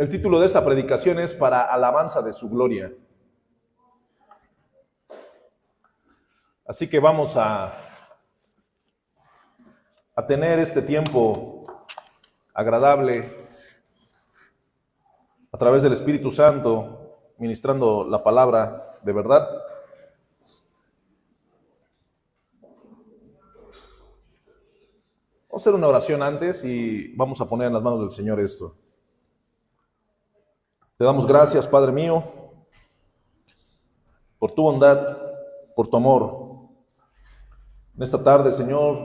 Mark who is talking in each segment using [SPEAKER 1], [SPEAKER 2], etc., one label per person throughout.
[SPEAKER 1] El título de esta predicación es Para alabanza de su gloria. Así que vamos a tener este tiempo agradable a través del Espíritu Santo, ministrando la palabra de verdad. Vamos a hacer una oración antes y vamos a poner en las manos del Señor esto. Te damos gracias, Padre mío, por tu bondad, por tu amor. En esta tarde, Señor,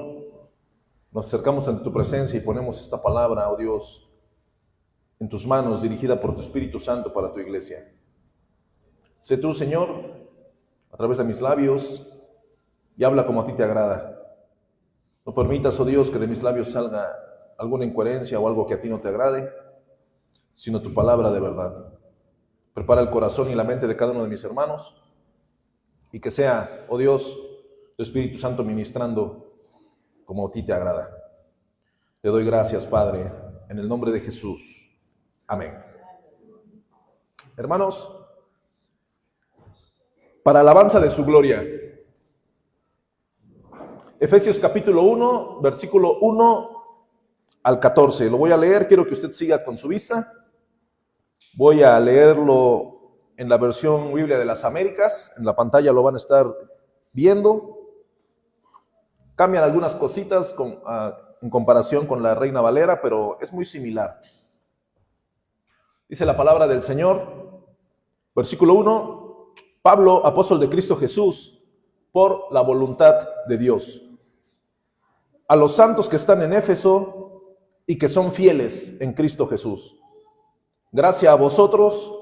[SPEAKER 1] nos acercamos ante tu presencia y ponemos esta palabra, oh Dios, en tus manos, dirigida por tu Espíritu Santo para tu iglesia. Sé tú, Señor, a través de mis labios, y habla como a ti te agrada. No permitas, oh Dios, que de mis labios salga alguna incoherencia o algo que a ti no te agrade, sino tu palabra de verdad. Prepara el corazón y la mente de cada uno de mis hermanos, y que sea, oh Dios, tu Espíritu Santo ministrando como a ti te agrada. Te doy gracias, Padre, en el nombre de Jesús. Amén. Hermanos, para alabanza de su gloria. Efesios capítulo 1, versículo 1 al 14. Lo voy a leer, quiero que usted siga con su vista. Voy a leerlo en la versión Biblia de las Américas. En la pantalla lo van a estar viendo. Cambian algunas cositas en comparación con la Reina Valera, pero es muy similar. Dice la palabra del Señor, versículo 1, Pablo, apóstol de Cristo Jesús, por la voluntad de Dios. A los santos que están en Éfeso y que son fieles en Cristo Jesús. Gracia a vosotros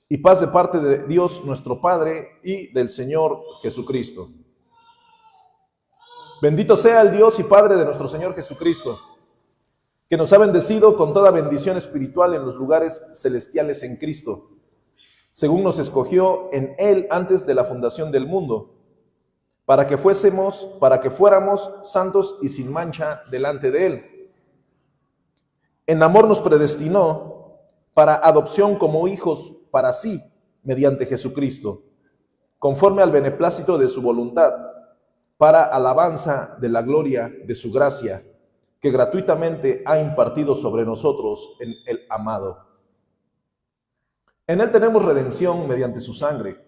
[SPEAKER 1] y paz de parte de Dios nuestro Padre y del Señor Jesucristo. Bendito sea el Dios y Padre de nuestro Señor Jesucristo, que nos ha bendecido con toda bendición espiritual en los lugares celestiales en Cristo, según nos escogió en Él antes de la fundación del mundo, para que fuéramos santos y sin mancha delante de Él. En amor nos predestinó para adopción como hijos para sí, mediante Jesucristo, conforme al beneplácito de su voluntad, para alabanza de la gloria de su gracia, que gratuitamente ha impartido sobre nosotros en el amado. En Él tenemos redención mediante su sangre,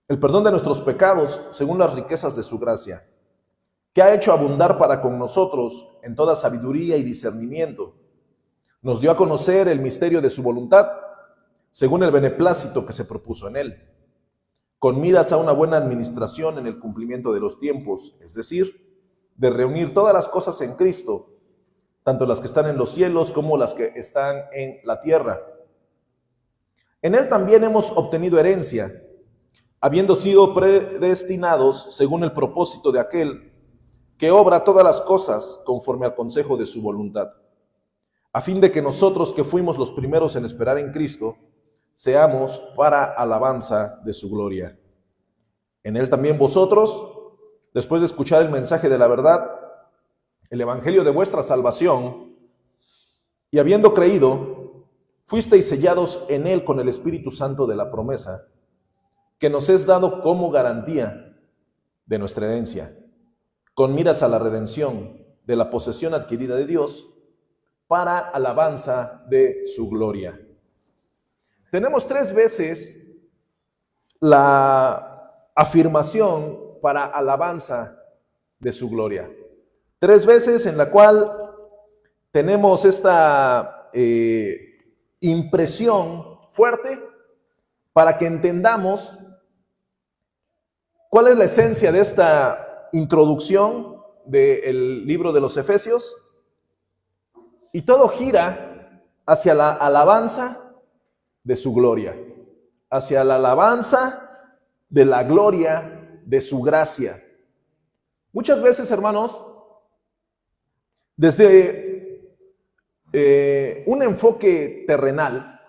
[SPEAKER 1] el perdón de nuestros pecados según las riquezas de su gracia, que ha hecho abundar para con nosotros en toda sabiduría y discernimiento. Nos dio a conocer el misterio de su voluntad, según el beneplácito que se propuso en Él, con miras a una buena administración en el cumplimiento de los tiempos, es decir, de reunir todas las cosas en Cristo, tanto las que están en los cielos como las que están en la tierra. En Él también hemos obtenido herencia, habiendo sido predestinados según el propósito de aquel que obra todas las cosas conforme al consejo de su voluntad, a fin de que nosotros que fuimos los primeros en esperar en Cristo, seamos para alabanza de su gloria. En Él también vosotros, después de escuchar el mensaje de la verdad, el evangelio de vuestra salvación, y habiendo creído, fuisteis sellados en Él con el Espíritu Santo de la promesa, que nos es dado como garantía de nuestra herencia, con miras a la redención de la posesión adquirida de Dios, para alabanza de su gloria. Tenemos 3 veces la afirmación para alabanza de su gloria. 3 veces en la cual tenemos esta impresión fuerte para que entendamos cuál es la esencia de esta introducción del libro de los Efesios. Y todo gira hacia la alabanza de su gloria, hacia la alabanza de la gloria de su gracia. Muchas veces, hermanos, desde un enfoque terrenal,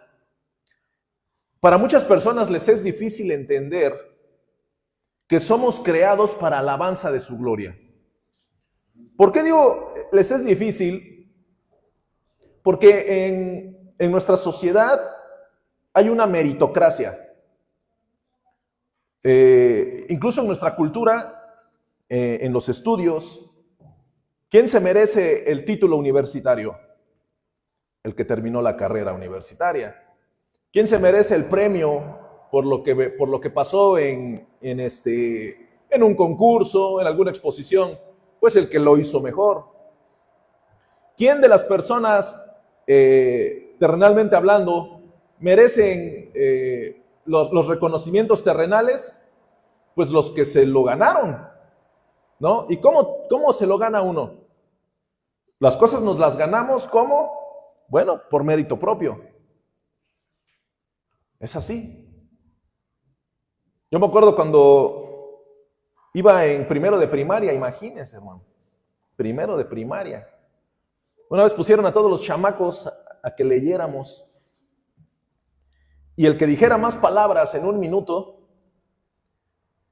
[SPEAKER 1] para muchas personas les es difícil entender que somos creados para alabanza de su gloria. ¿Por qué digo les es difícil? Porque en en nuestra sociedad hay una meritocracia. Incluso en nuestra cultura, en los estudios, ¿quién se merece el título universitario? El que terminó la carrera universitaria. ¿Quién se merece el premio por lo que pasó en un concurso, en alguna exposición? Pues el que lo hizo mejor. ¿Quién de las personas, terrenalmente hablando, merecen los reconocimientos terrenales? Pues los que se lo ganaron, ¿no? ¿Y cómo se lo gana uno? Las cosas nos las ganamos, ¿cómo? Bueno, por mérito propio. Es así. Yo me acuerdo cuando iba en primero de primaria, imagínense, hermano. Primero de primaria. Una vez pusieron a todos los chamacos a que leyéramos. Y el que dijera más palabras en un minuto,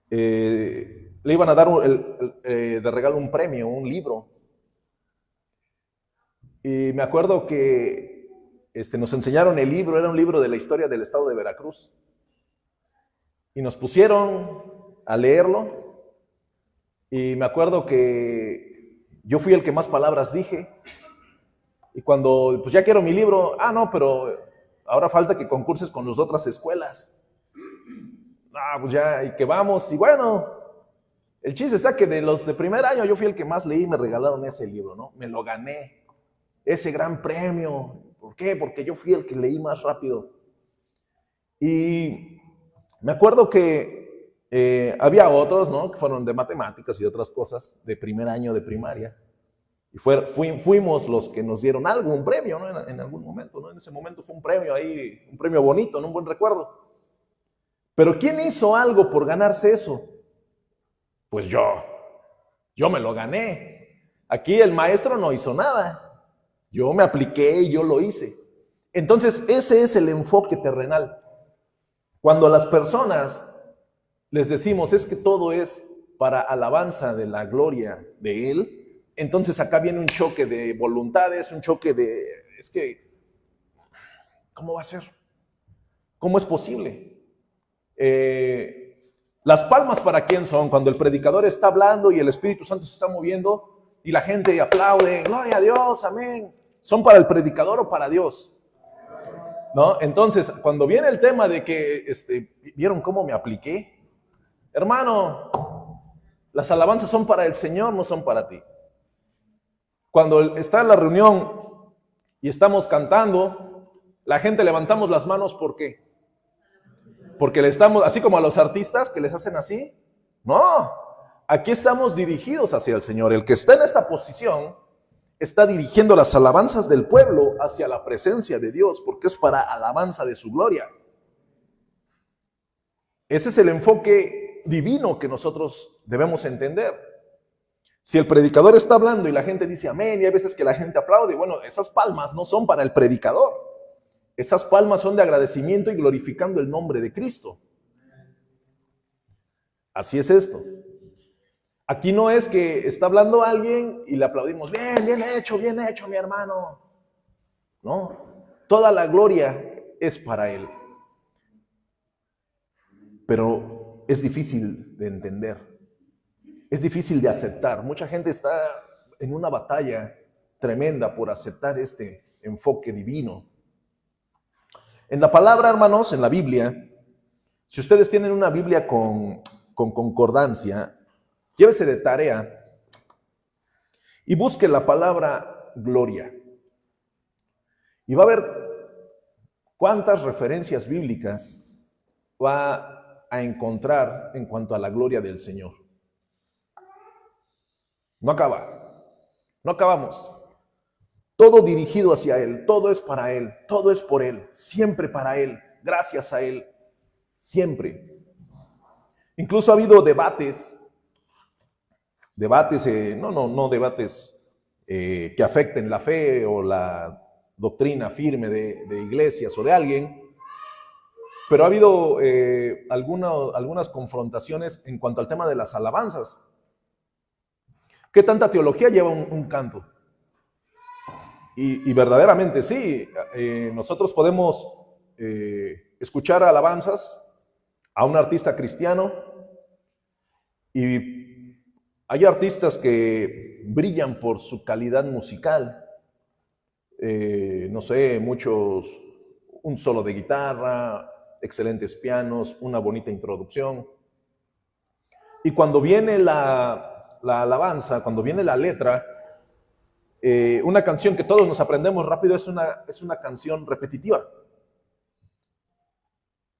[SPEAKER 1] le iban a dar de regalo un premio, un libro. Y me acuerdo que nos enseñaron el libro, era un libro de la historia del estado de Veracruz. Y nos pusieron a leerlo. Y me acuerdo que yo fui el que más palabras dije. Y cuando, pues ya quiero mi libro, no, pero ahora falta que concurses con las otras escuelas. Pues ya, y que vamos. Y bueno, el chiste está que de los de primer año yo fui el que más leí y me regalaron ese libro, ¿no? Me lo gané. Ese gran premio. ¿Por qué? Porque yo fui el que leí más rápido. Y me acuerdo que había otros, ¿no? Que fueron de matemáticas y otras cosas de primer año de primaria. Y fuimos los que nos dieron algo, un premio, ¿no? En algún momento, ¿no? En ese momento fue un premio ahí, un premio bonito, ¿no? Un buen recuerdo. Pero ¿quién hizo algo por ganarse eso? Pues yo me lo gané. Aquí el maestro no hizo nada. Yo me apliqué y yo lo hice. Entonces, ese es el enfoque terrenal. Cuando a las personas les decimos, es que todo es para alabanza de la gloria de Él, entonces acá viene un choque de voluntades, un choque de, es que, ¿cómo va a ser? ¿Cómo es posible? Las palmas, ¿para quién son? Cuando el predicador está hablando y el Espíritu Santo se está moviendo y la gente aplaude, gloria a Dios, amén. ¿Son para el predicador o para Dios? ¿No? Entonces, cuando viene el tema de que, ¿vieron cómo me apliqué? Hermano, las alabanzas son para el Señor, no son para ti. Cuando está en la reunión y estamos cantando, la gente levantamos las manos, ¿por qué? Porque le estamos, así como a los artistas que les hacen así. No, aquí estamos dirigidos hacia el Señor. El que está en esta posición está dirigiendo las alabanzas del pueblo hacia la presencia de Dios, porque es para alabanza de su gloria. Ese es el enfoque divino que nosotros debemos entender. Si el predicador está hablando y la gente dice amén, y hay veces que la gente aplaude, bueno, esas palmas no son para el predicador. Esas palmas son de agradecimiento y glorificando el nombre de Cristo. Así es esto. Aquí no es que está hablando alguien y le aplaudimos, bien hecho, mi hermano. No, toda la gloria es para Él. Pero es difícil de entender, es difícil de aceptar. Mucha gente está en una batalla tremenda por aceptar este enfoque divino. En la palabra, hermanos, en la Biblia, si ustedes tienen una Biblia con concordancia, llévese de tarea y busque la palabra gloria. Y va a ver cuántas referencias bíblicas va a encontrar en cuanto a la gloria del Señor. No acabamos. Todo dirigido hacia Él, todo es para Él, todo es por Él, siempre para Él, gracias a Él, siempre. Incluso ha habido debates no debates que afecten la fe o la doctrina firme de iglesias o de alguien, pero ha habido algunas confrontaciones en cuanto al tema de las alabanzas. ¿Qué tanta teología lleva un canto? Y verdaderamente sí, nosotros podemos escuchar alabanzas a un artista cristiano y hay artistas que brillan por su calidad musical. No sé, un solo de guitarra, excelentes pianos, una bonita introducción. Y cuando viene la alabanza, cuando viene la letra, una canción que todos nos aprendemos rápido es una canción repetitiva.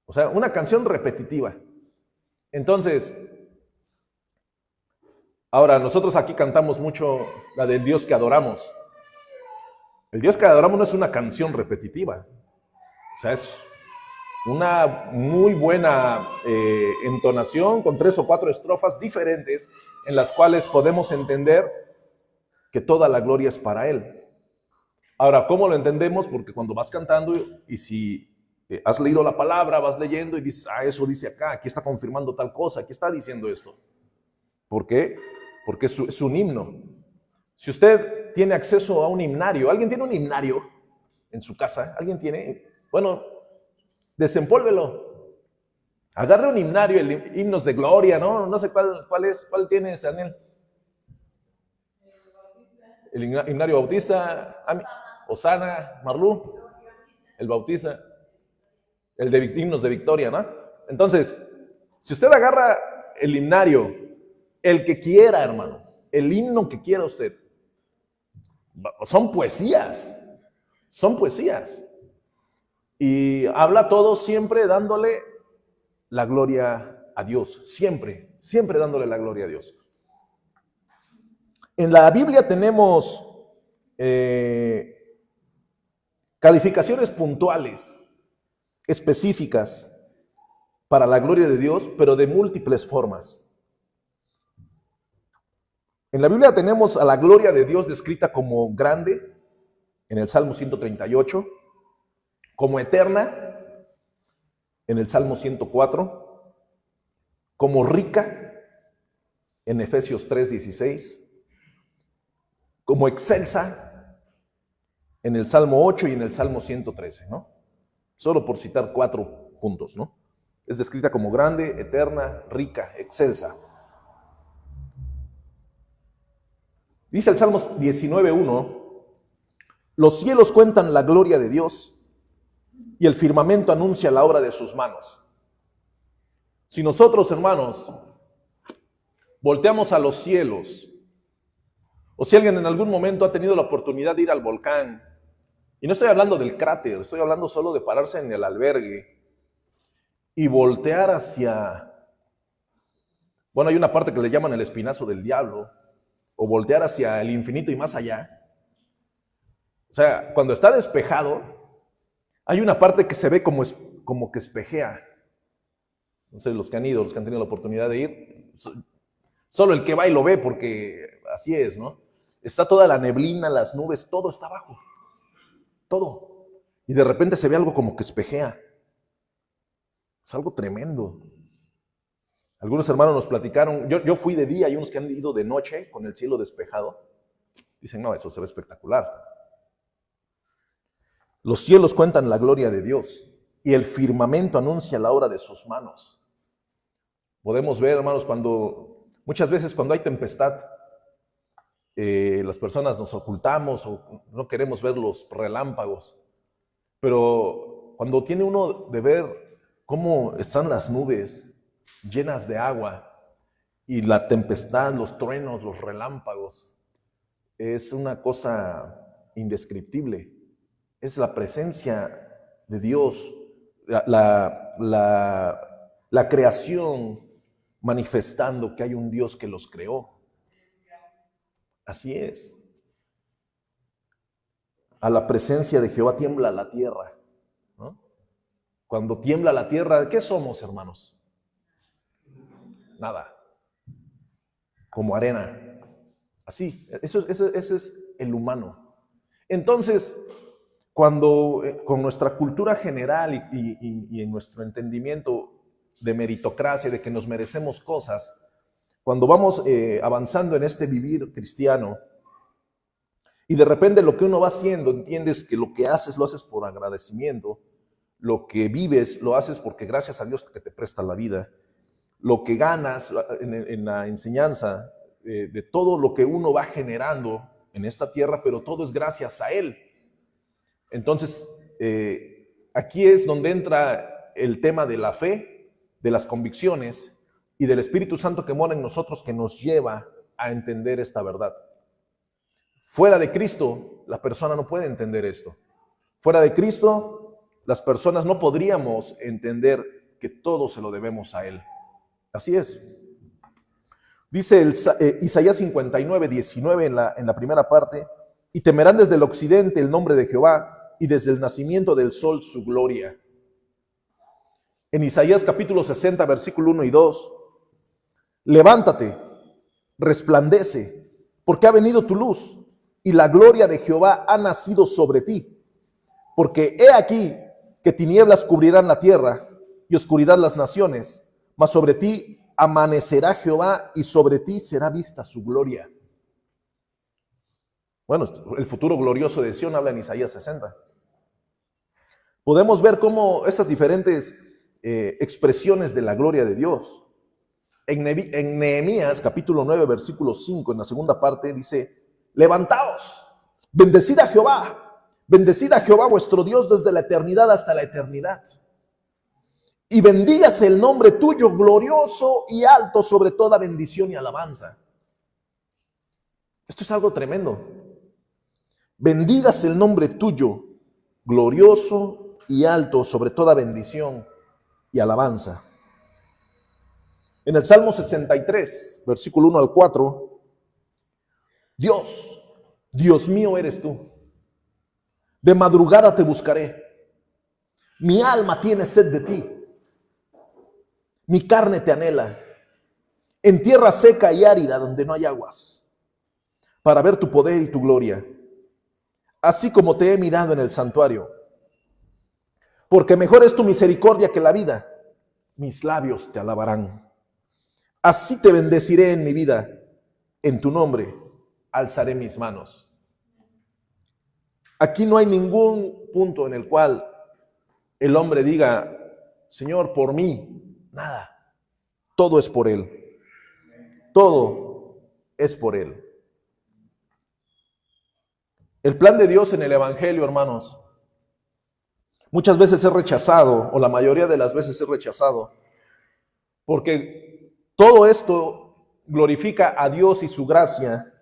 [SPEAKER 1] O sea, una canción repetitiva. Entonces, ahora nosotros aquí cantamos mucho la del Dios que adoramos. El Dios que adoramos no es una canción repetitiva. O sea, es una muy buena entonación con 3 o 4 estrofas diferentes en las cuales podemos entender que toda la gloria es para Él. Ahora, ¿cómo lo entendemos? Porque cuando vas cantando y si has leído la palabra, vas leyendo y dices, eso dice acá, aquí está confirmando tal cosa, aquí está diciendo esto. ¿Por qué? Porque es un himno. Si usted tiene acceso a un himnario, ¿alguien tiene un himnario en su casa? ¿Alguien tiene? Bueno, desempólvelo. Agarre un himnario, himnos de gloria, ¿no? No sé cuál tienes, Daniel. El himnario bautista, Osana, Marlú, el bautista, el de himnos de victoria, ¿no? Entonces, si usted agarra el himnario, el que quiera, hermano, el himno que quiera usted, son poesías. Y habla todo siempre dándole la gloria a Dios, siempre dándole la gloria a Dios. En la Biblia tenemos calificaciones puntuales, específicas para la gloria de Dios, pero de múltiples formas. En la Biblia tenemos a la gloria de Dios descrita como grande, en el Salmo 138, como eterna, en el Salmo 104, como rica, en Efesios 3:16, como excelsa, en el Salmo 8 y en el Salmo 113, ¿no? Solo por citar 4 puntos, ¿no? Es descrita como grande, eterna, rica, excelsa. Dice el Salmo 19:1, los cielos cuentan la gloria de Dios y el firmamento anuncia la obra de sus manos. Si nosotros, hermanos, volteamos a los cielos, o si alguien en algún momento ha tenido la oportunidad de ir al volcán, y no estoy hablando del cráter, estoy hablando solo de pararse en el albergue y voltear hacia, bueno, hay una parte que le llaman el espinazo del diablo, o voltear hacia el infinito y más allá. O sea, cuando está despejado, hay una parte que se ve como que espejea. No sé, los que han tenido la oportunidad de ir, solo el que va y lo ve, porque así es, ¿no? Está toda la neblina, las nubes, todo está abajo. Todo. Y de repente se ve algo como que espejea. Es algo tremendo. Algunos hermanos nos platicaron, yo fui de día y unos que han ido de noche con el cielo despejado. Dicen, no, eso se ve espectacular. Los cielos cuentan la gloria de Dios y el firmamento anuncia la obra de sus manos. Podemos ver, hermanos, muchas veces cuando hay tempestad, las personas nos ocultamos o no queremos ver los relámpagos. Pero cuando tiene uno de ver cómo están las nubes llenas de agua y la tempestad, los truenos, los relámpagos, es una cosa indescriptible. Es la presencia de Dios, la creación manifestando que hay un Dios que los creó. Así es. A la presencia de Jehová tiembla la tierra, ¿no? Cuando tiembla la tierra, ¿qué somos, hermanos? Nada. Como arena. Así, ese es el humano. Entonces, cuando con nuestra cultura general y en nuestro entendimiento de meritocracia, de que nos merecemos cosas, cuando vamos avanzando en este vivir cristiano, Y de repente lo que uno va haciendo, entiendes que lo que haces lo haces por agradecimiento, lo que vives lo haces porque gracias a Dios que te presta la vida, lo que ganas en la enseñanza, de todo lo que uno va generando en esta tierra, pero todo es gracias a Él. Entonces, aquí es donde entra el tema de la fe, de las convicciones y del Espíritu Santo que mora en nosotros, que nos lleva a entender esta verdad. Fuera de Cristo, la persona no puede entender esto. Fuera de Cristo, las personas no podríamos entender que todo se lo debemos a Él. Así es. Dice Isaías 59, 19 en la primera parte, y temerán desde el occidente el nombre de Jehová, y desde el nacimiento del sol su gloria. En Isaías capítulo 60, versículo 1 y 2, levántate, resplandece, porque ha venido tu luz, y la gloria de Jehová ha nacido sobre ti. Porque he aquí que tinieblas cubrirán la tierra, y oscuridad las naciones, mas sobre ti amanecerá Jehová, y sobre ti será vista su gloria. Bueno, el futuro glorioso de Sión habla en Isaías 60. Podemos ver cómo estas diferentes expresiones de la gloria de Dios. En Nehemías capítulo 9, versículo 5, en la segunda parte dice, levantaos, bendecid a Jehová vuestro Dios desde la eternidad hasta la eternidad. Y bendígase el nombre tuyo glorioso y alto sobre toda bendición y alabanza. Esto es algo tremendo. Bendígase el nombre tuyo glorioso y alto sobre toda bendición y alabanza. En el Salmo 63, versículo 1 al 4, Dios mío eres tú. De madrugada te buscaré. Mi alma tiene sed de ti. Mi carne te anhela. En tierra seca y árida donde no hay aguas, para ver tu poder y tu gloria, así como te he mirado en el santuario. Porque mejor es tu misericordia que la vida. Mis labios te alabarán. Así te bendeciré en mi vida. En tu nombre alzaré mis manos. Aquí no hay ningún punto en el cual el hombre diga, Señor, por mí, nada. Todo es por Él. Todo es por Él. El plan de Dios en el Evangelio, hermanos, muchas veces es rechazado, o la mayoría de las veces es rechazado, porque todo esto glorifica a Dios y su gracia,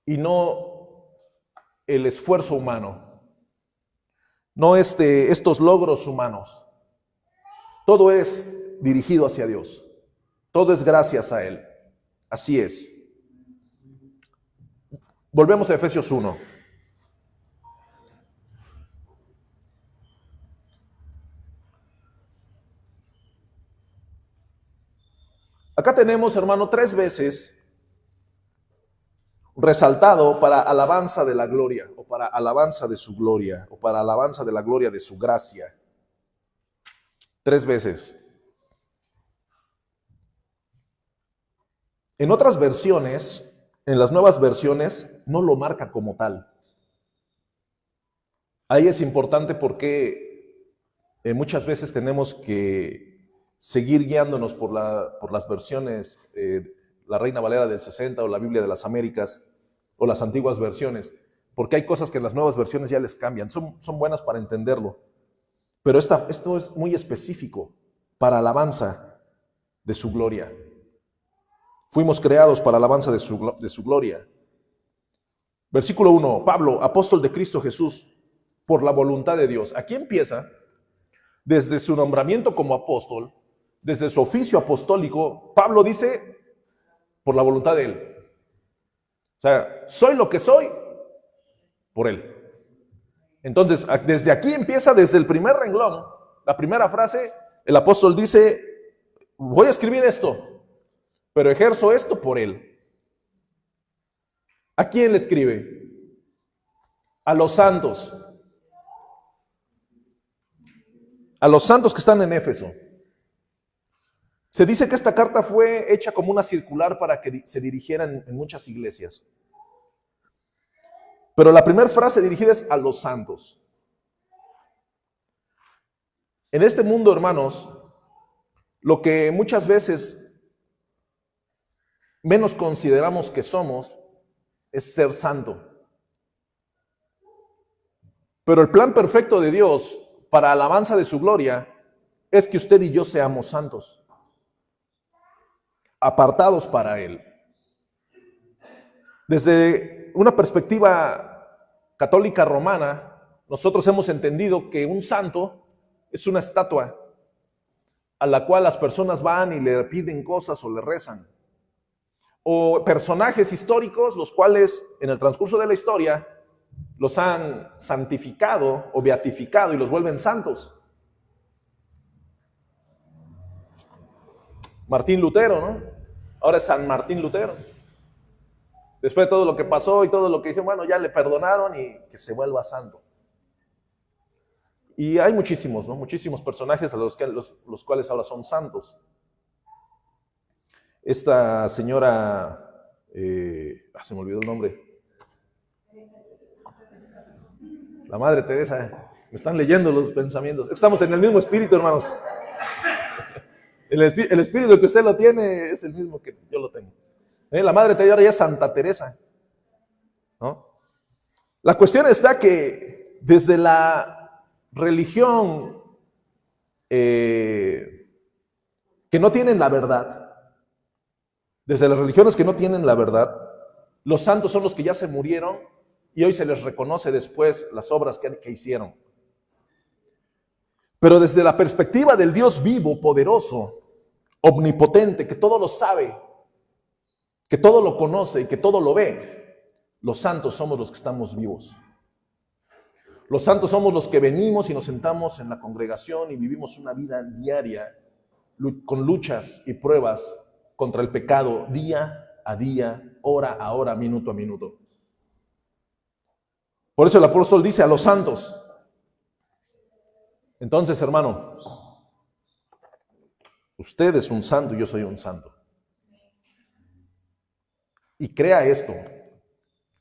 [SPEAKER 1] y no el esfuerzo humano, no estos logros humanos. Todo es dirigido hacia Dios, todo es gracias a Él. Así es. Volvemos a Efesios 1. Acá tenemos, hermano, 3 veces resaltado para alabanza de la gloria, o para alabanza de su gloria, o para alabanza de la gloria de su gracia. 3 veces. En otras versiones, en las nuevas versiones, no lo marca como tal. Ahí es importante porque muchas veces tenemos que seguir guiándonos por las versiones, la Reina Valera del 60 o la Biblia de las Américas o las antiguas versiones, porque hay cosas que en las nuevas versiones ya les cambian. Son buenas para entenderlo, pero esto es muy específico para alabanza de su gloria. Fuimos creados para alabanza de su gloria. Versículo 1, Pablo, apóstol de Cristo Jesús, por la voluntad de Dios. Aquí empieza, desde su nombramiento como apóstol, desde su oficio apostólico, Pablo dice, por la voluntad de Él. O sea, soy lo que soy por Él. Entonces, desde aquí empieza, desde el primer renglón, la primera frase, el apóstol dice, voy a escribir esto, pero ejerzo esto por Él. ¿A quién le escribe? A los santos. A los santos que están en Éfeso. Se dice que esta carta fue hecha como una circular para que se dirigieran en muchas iglesias. Pero la primera frase dirigida es a los santos. En este mundo, hermanos, lo que muchas veces menos consideramos que somos es ser santo. Pero el plan perfecto de Dios para alabanza de su gloria es que usted y yo seamos santos, apartados para Él. Desde una perspectiva católica romana, nosotros hemos entendido que un santo es una estatua a la cual las personas van y le piden cosas o le rezan. O personajes históricos, los cuales en el transcurso de la historia los han santificado o beatificado y los vuelven santos. Martín Lutero, ¿no? Ahora es San Martín Lutero. Después de todo lo que pasó y todo lo que hizo, bueno, ya le perdonaron y que se vuelva santo. Y hay muchísimos, ¿no? Muchísimos personajes a los cuales ahora son santos. Esta señora, se me olvidó el nombre. La Madre Teresa. Me están leyendo los pensamientos. Estamos en el mismo espíritu, hermanos. El espíritu que usted lo tiene es el mismo que yo lo tengo. La Madre Teresa ahora ya es Santa Teresa, ¿no? La cuestión está que desde la religión que no tienen la verdad, desde las religiones que no tienen la verdad, los santos son los que ya se murieron y hoy se les reconoce después las obras que hicieron. Pero desde la perspectiva del Dios vivo, poderoso, omnipotente, que todo lo sabe, que todo lo conoce y que todo lo ve, los santos somos los que estamos vivos. Los santos somos los que venimos y nos sentamos en la congregación y vivimos una vida diaria con luchas y pruebas contra el pecado día a día, hora a hora, minuto a minuto. Por eso el apóstol dice a los santos. Entonces, hermano, usted es un santo y yo soy un santo. Y crea esto,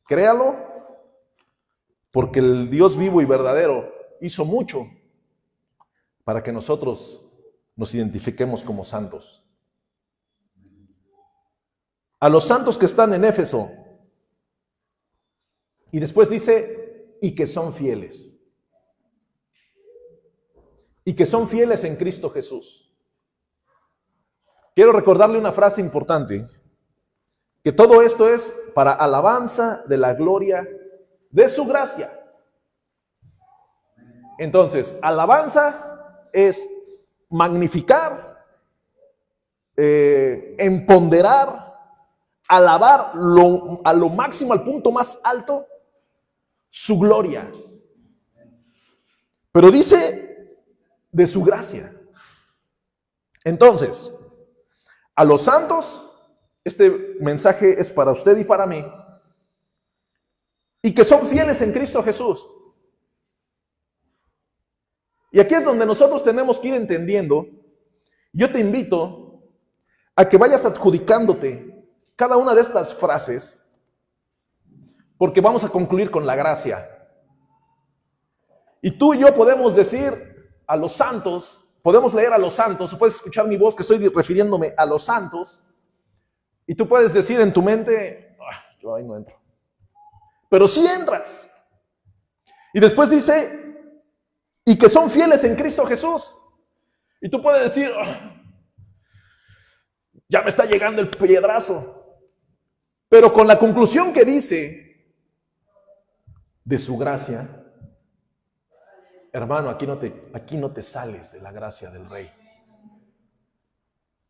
[SPEAKER 1] créalo, porque el Dios vivo y verdadero hizo mucho para que nosotros nos identifiquemos como santos. A los santos que están en Éfeso, y después dice, y que son fieles. Y que son fieles en Cristo Jesús. Quiero recordarle una frase importante, que todo esto es para alabanza de la gloria de su gracia. Entonces, alabanza es magnificar, empoderar, alabar a lo máximo, al punto más alto, su gloria. Pero dice de su gracia. Entonces, a los santos, este mensaje es para usted y para mí, y que son fieles en Cristo Jesús. Y aquí es donde nosotros tenemos que ir entendiendo. Yo te invito a que vayas adjudicándote cada una de estas frases, porque vamos a concluir con la gracia. Y tú y yo podemos decir a los santos, podemos leer a los santos, o puedes escuchar mi voz que estoy refiriéndome a los santos, y tú puedes decir en tu mente, yo ahí no entro. Pero sí entras. Y después dice, y que son fieles en Cristo Jesús. Y tú puedes decir, ya me está llegando el piedrazo. Pero con la conclusión que dice, de su gracia, hermano, aquí no te sales de la gracia del Rey.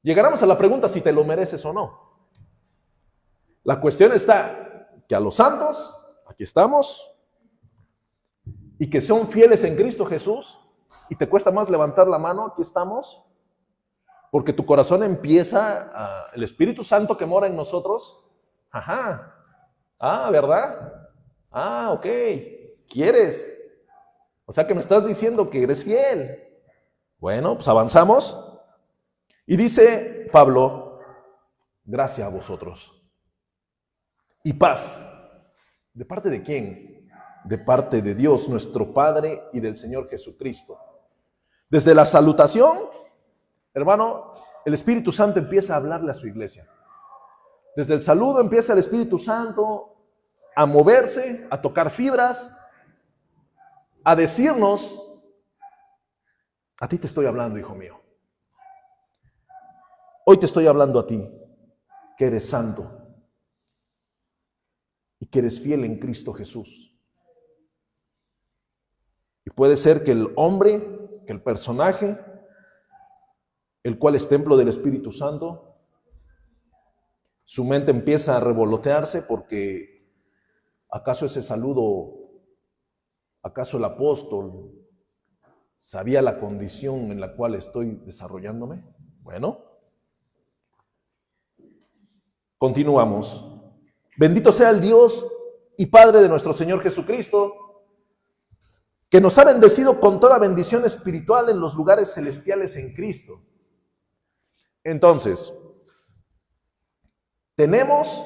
[SPEAKER 1] Llegaremos a la pregunta si te lo mereces o no. La cuestión está que a los santos, aquí estamos, y que son fieles en Cristo Jesús, y te cuesta más levantar la mano, aquí estamos, porque tu corazón empieza, el Espíritu Santo que mora en nosotros, ¿verdad? Ok, ¿quieres? O sea que me estás diciendo que eres fiel. Bueno, pues avanzamos, y dice Pablo, gracia a vosotros, y paz. ¿De parte de quién? de parte de Dios, nuestro Padre, y del Señor Jesucristo. Desde la salutación, hermano, el Espíritu Santo empieza a hablarle a su iglesia. Desde el saludo empieza el Espíritu Santo a moverse, a tocar fibras, a decirnos: a ti te estoy hablando, hijo mío. Hoy te estoy hablando a ti, que eres santo y que eres fiel en Cristo Jesús. Y puede ser que el hombre, que el personaje, el cual es templo del Espíritu Santo, su mente empieza a revolotearse porque ¿acaso ese saludo, acaso el apóstol sabía la condición en la cual estoy desarrollándome? Bueno, continuamos. Bendito sea el Dios y Padre de nuestro Señor Jesucristo, que nos ha bendecido con toda bendición espiritual en los lugares celestiales en Cristo. Entonces, tenemos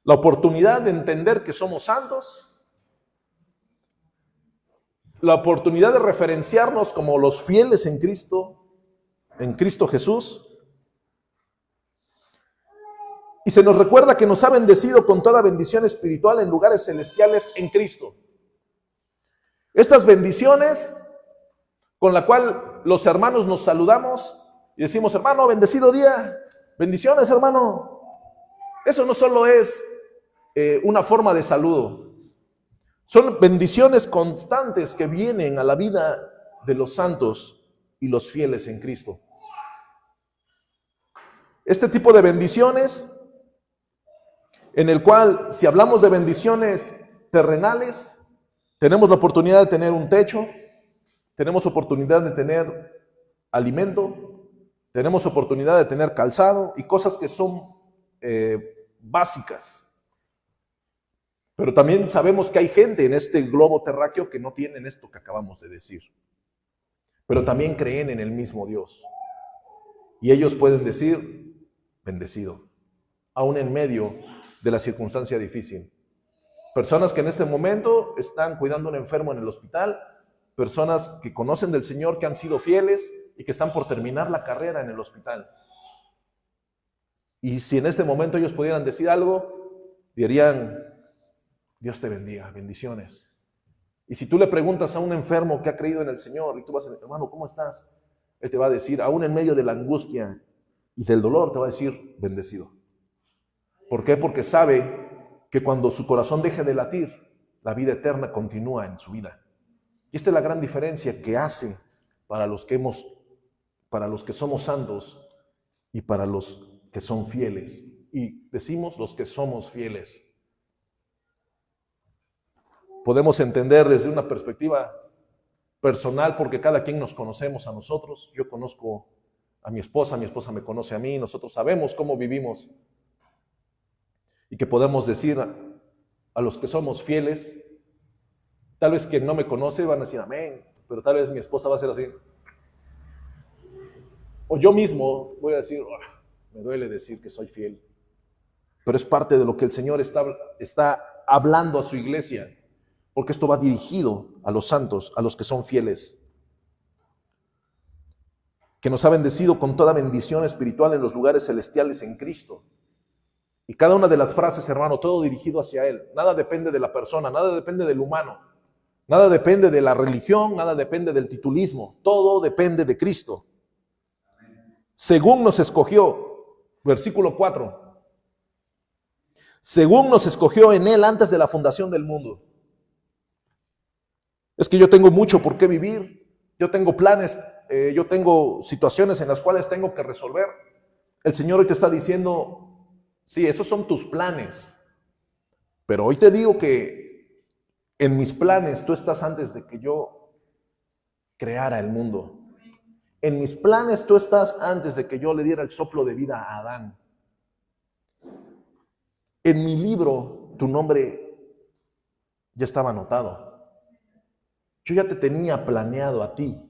[SPEAKER 1] la oportunidad de entender que somos santos, la oportunidad de referenciarnos como los fieles en Cristo Jesús. Y se nos recuerda que nos ha bendecido con toda bendición espiritual en lugares celestiales en Cristo. Estas bendiciones con la cual los hermanos nos saludamos y decimos: hermano, bendecido día, bendiciones, hermano. Eso no solo es una forma de saludo, son bendiciones constantes que vienen a la vida de los santos y los fieles en Cristo. Este tipo de bendiciones, en el cual, si hablamos de bendiciones terrenales, tenemos la oportunidad de tener un techo, tenemos oportunidad de tener alimento, tenemos oportunidad de tener calzado y cosas que son básicas. Pero también sabemos que hay gente en este globo terráqueo que no tienen esto que acabamos de decir, pero también creen en el mismo Dios. Y ellos pueden decir: bendecido, aún en medio de la circunstancia difícil. Personas que en este momento están cuidando a un enfermo en el hospital, personas que conocen del Señor, que han sido fieles y que están por terminar la carrera en el hospital. Y si en este momento ellos pudieran decir algo, dirían: Dios te bendiga, bendiciones. Y si tú le preguntas a un enfermo que ha creído en el Señor y tú vas a decir: hermano, ¿cómo estás? Él te va a decir, aún en medio de la angustia y del dolor, te va a decir: bendecido. ¿Por qué? Porque sabe que cuando su corazón deje de latir, la vida eterna continúa en su vida. Y esta es la gran diferencia que hace para los que somos santos y para los que son fieles. Y decimos los que somos fieles. Podemos entender desde una perspectiva personal, porque cada quien nos conocemos a nosotros. Yo conozco a mi esposa me conoce a mí, nosotros sabemos cómo vivimos. Y que podemos decir a los que somos fieles, tal vez quien no me conoce van a decir amén, pero tal vez mi esposa va a ser así. O yo mismo voy a decir: me duele decir que soy fiel. Pero es parte de lo que el Señor está hablando a su iglesia, porque esto va dirigido a los santos, a los que son fieles, que nos ha bendecido con toda bendición espiritual en los lugares celestiales en Cristo. Y cada una de las frases, hermano, todo dirigido hacia Él. Nada depende de la persona, nada depende del humano, nada depende de la religión, nada depende del titulismo, todo depende de Cristo. Según nos escogió, versículo 4, según nos escogió en Él antes de la fundación del mundo. Es que yo tengo mucho por qué vivir, yo tengo planes, yo tengo situaciones en las cuales tengo que resolver. El Señor hoy te está diciendo: sí, esos son tus planes, pero hoy te digo que en mis planes tú estás antes de que yo creara el mundo. En mis planes tú estás antes de que yo le diera el soplo de vida a Adán. En mi libro tu nombre ya estaba anotado. Yo ya te tenía planeado a ti.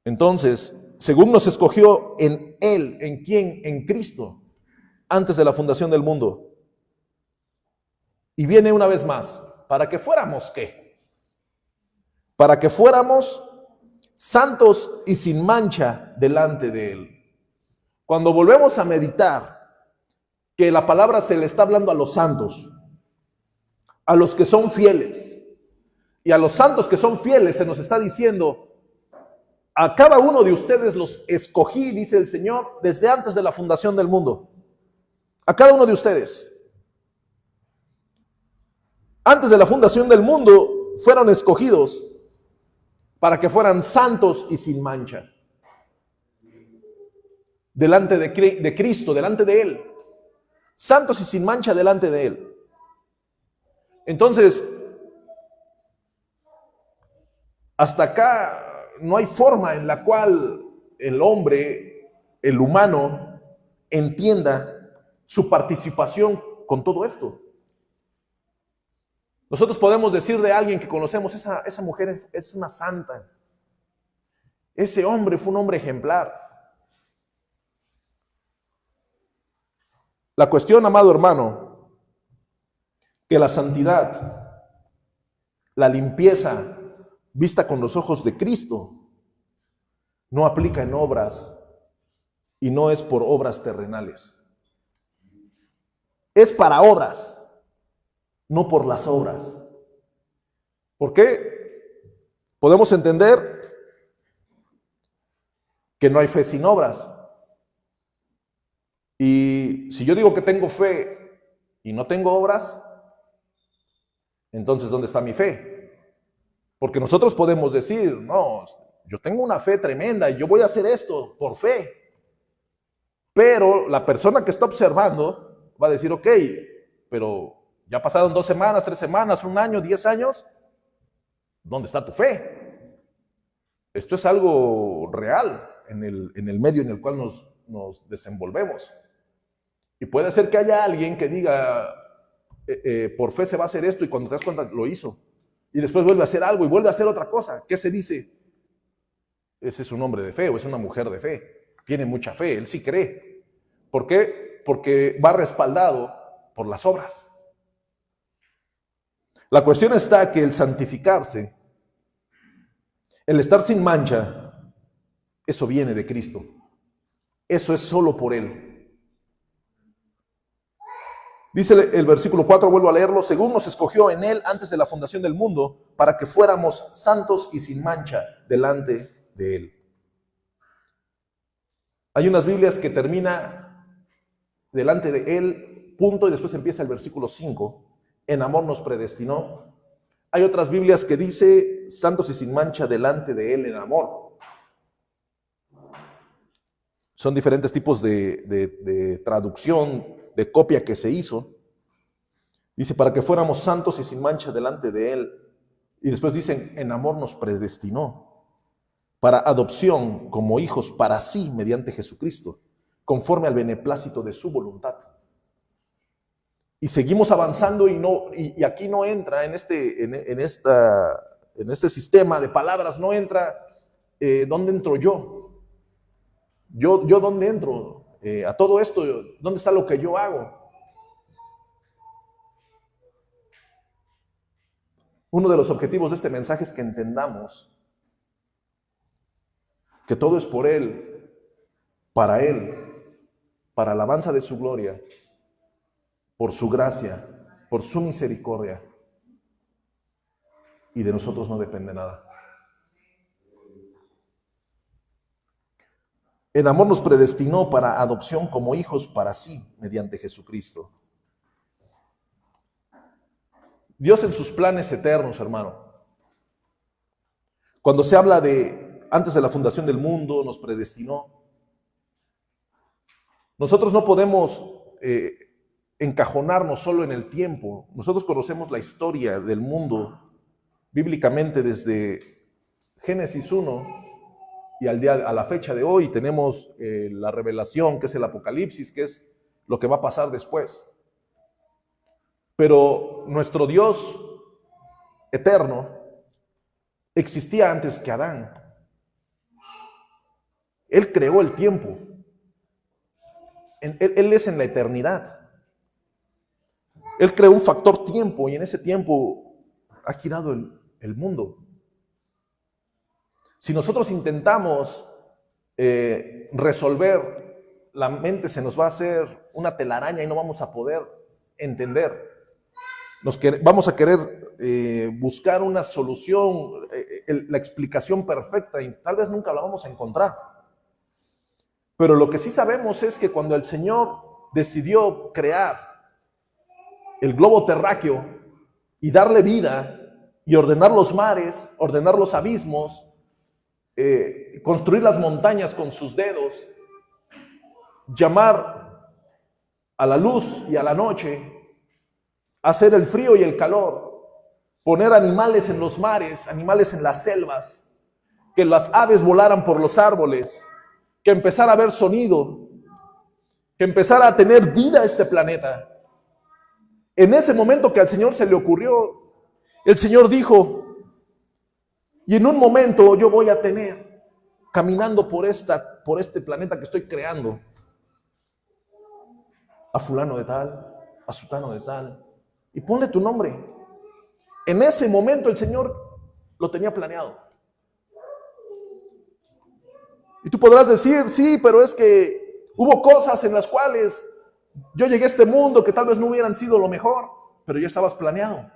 [SPEAKER 1] Entonces, según nos escogió en Él, ¿en quién? En Cristo, antes de la fundación del mundo. Y viene una vez más, para que fuéramos ¿qué? Para que fuéramos santos y sin mancha delante de Él. Cuando volvemos a meditar que la palabra se le está hablando a los santos, a los que son fieles, y a los santos que son fieles se nos está diciendo, a cada uno de ustedes los escogí, dice el Señor, desde antes de la fundación del mundo. A cada uno de ustedes. Antes de la fundación del mundo fueron escogidos para que fueran santos y sin mancha. Delante de Cristo, delante de Él. Santos y sin mancha delante de Él. Entonces, hasta acá no hay forma en la cual el hombre, el humano, entienda su participación con todo esto. Nosotros podemos decir de alguien que conocemos, esa mujer es una santa. Ese hombre fue un hombre ejemplar. La cuestión, amado hermano, que la santidad, la limpieza vista con los ojos de Cristo, no aplica en obras y no es por obras terrenales. Es para obras, no por las obras. ¿Por qué? Podemos entender que no hay fe sin obras. Y si yo digo que tengo fe y no tengo obras, entonces ¿dónde está mi fe? Porque nosotros podemos decir, no, yo tengo una fe tremenda y yo voy a hacer esto por fe. Pero la persona que está observando va a decir, ok, pero ya pasaron 2 semanas, 3 semanas, 1 año, 10 años. ¿Dónde está tu fe? Esto es algo real en el medio en el cual nos desenvolvemos. Y puede ser que haya alguien que diga, por fe se va a hacer esto, y cuando te das cuenta lo hizo. Y después vuelve a hacer algo y vuelve a hacer otra cosa. ¿Qué se dice? Ese es un hombre de fe o es una mujer de fe. Tiene mucha fe, él sí cree. ¿Por qué? Porque va respaldado por las obras. La cuestión está que el santificarse, el estar sin mancha, eso viene de Cristo. Eso es solo por Él. Dice el versículo 4, vuelvo a leerlo, según nos escogió en Él antes de la fundación del mundo, para que fuéramos santos y sin mancha delante de Él. Hay unas Biblias que termina delante de Él, punto, y después empieza el versículo 5, en amor nos predestinó. Hay otras Biblias que dice, santos y sin mancha delante de Él en amor. Son diferentes tipos de traducción, de copia que se hizo. Dice, para que fuéramos santos y sin mancha delante de Él. Y después dicen, en amor nos predestinó para adopción como hijos para sí mediante Jesucristo, conforme al beneplácito de su voluntad. Y seguimos avanzando y aquí no entra en este sistema de palabras, no entra ¿dónde entro yo? Yo ¿dónde entro? A todo esto, ¿dónde está lo que yo hago? Uno de los objetivos de este mensaje es que entendamos que todo es por Él, para alabanza de su gloria, por su gracia, por su misericordia, y de nosotros no depende nada. En amor nos predestinó para adopción como hijos para sí, mediante Jesucristo. Dios en sus planes eternos, hermano. Cuando se habla de antes de la fundación del mundo, nos predestinó. Nosotros no podemos encajonarnos solo en el tiempo. Nosotros conocemos la historia del mundo bíblicamente desde Génesis 1 y a la fecha de hoy tenemos la revelación, que es el Apocalipsis, que es lo que va a pasar después. Pero nuestro Dios eterno existía antes que Adán. Él creó el tiempo. Él es en la eternidad. Él creó un factor tiempo y en ese tiempo ha girado el mundo. Si nosotros intentamos resolver, la mente se nos va a hacer una telaraña y no vamos a poder entender. Vamos a querer buscar una solución, la explicación perfecta, y tal vez nunca la vamos a encontrar. Pero lo que sí sabemos es que cuando el Señor decidió crear el globo terráqueo y darle vida y ordenar los mares, ordenar los abismos, construir las montañas con sus dedos, llamar a la luz y a la noche, hacer el frío y el calor, poner animales en los mares, animales en las selvas, que las aves volaran por los árboles, que empezara a haber sonido, que empezara a tener vida este planeta. En ese momento que al Señor se le ocurrió, el Señor dijo, y en un momento yo voy a tener, caminando por este planeta que estoy creando, a fulano de tal, a sutano de tal, y ponle tu nombre. En ese momento el Señor lo tenía planeado. Y tú podrás decir, sí, pero es que hubo cosas en las cuales yo llegué a este mundo que tal vez no hubieran sido lo mejor, pero ya estabas planeado.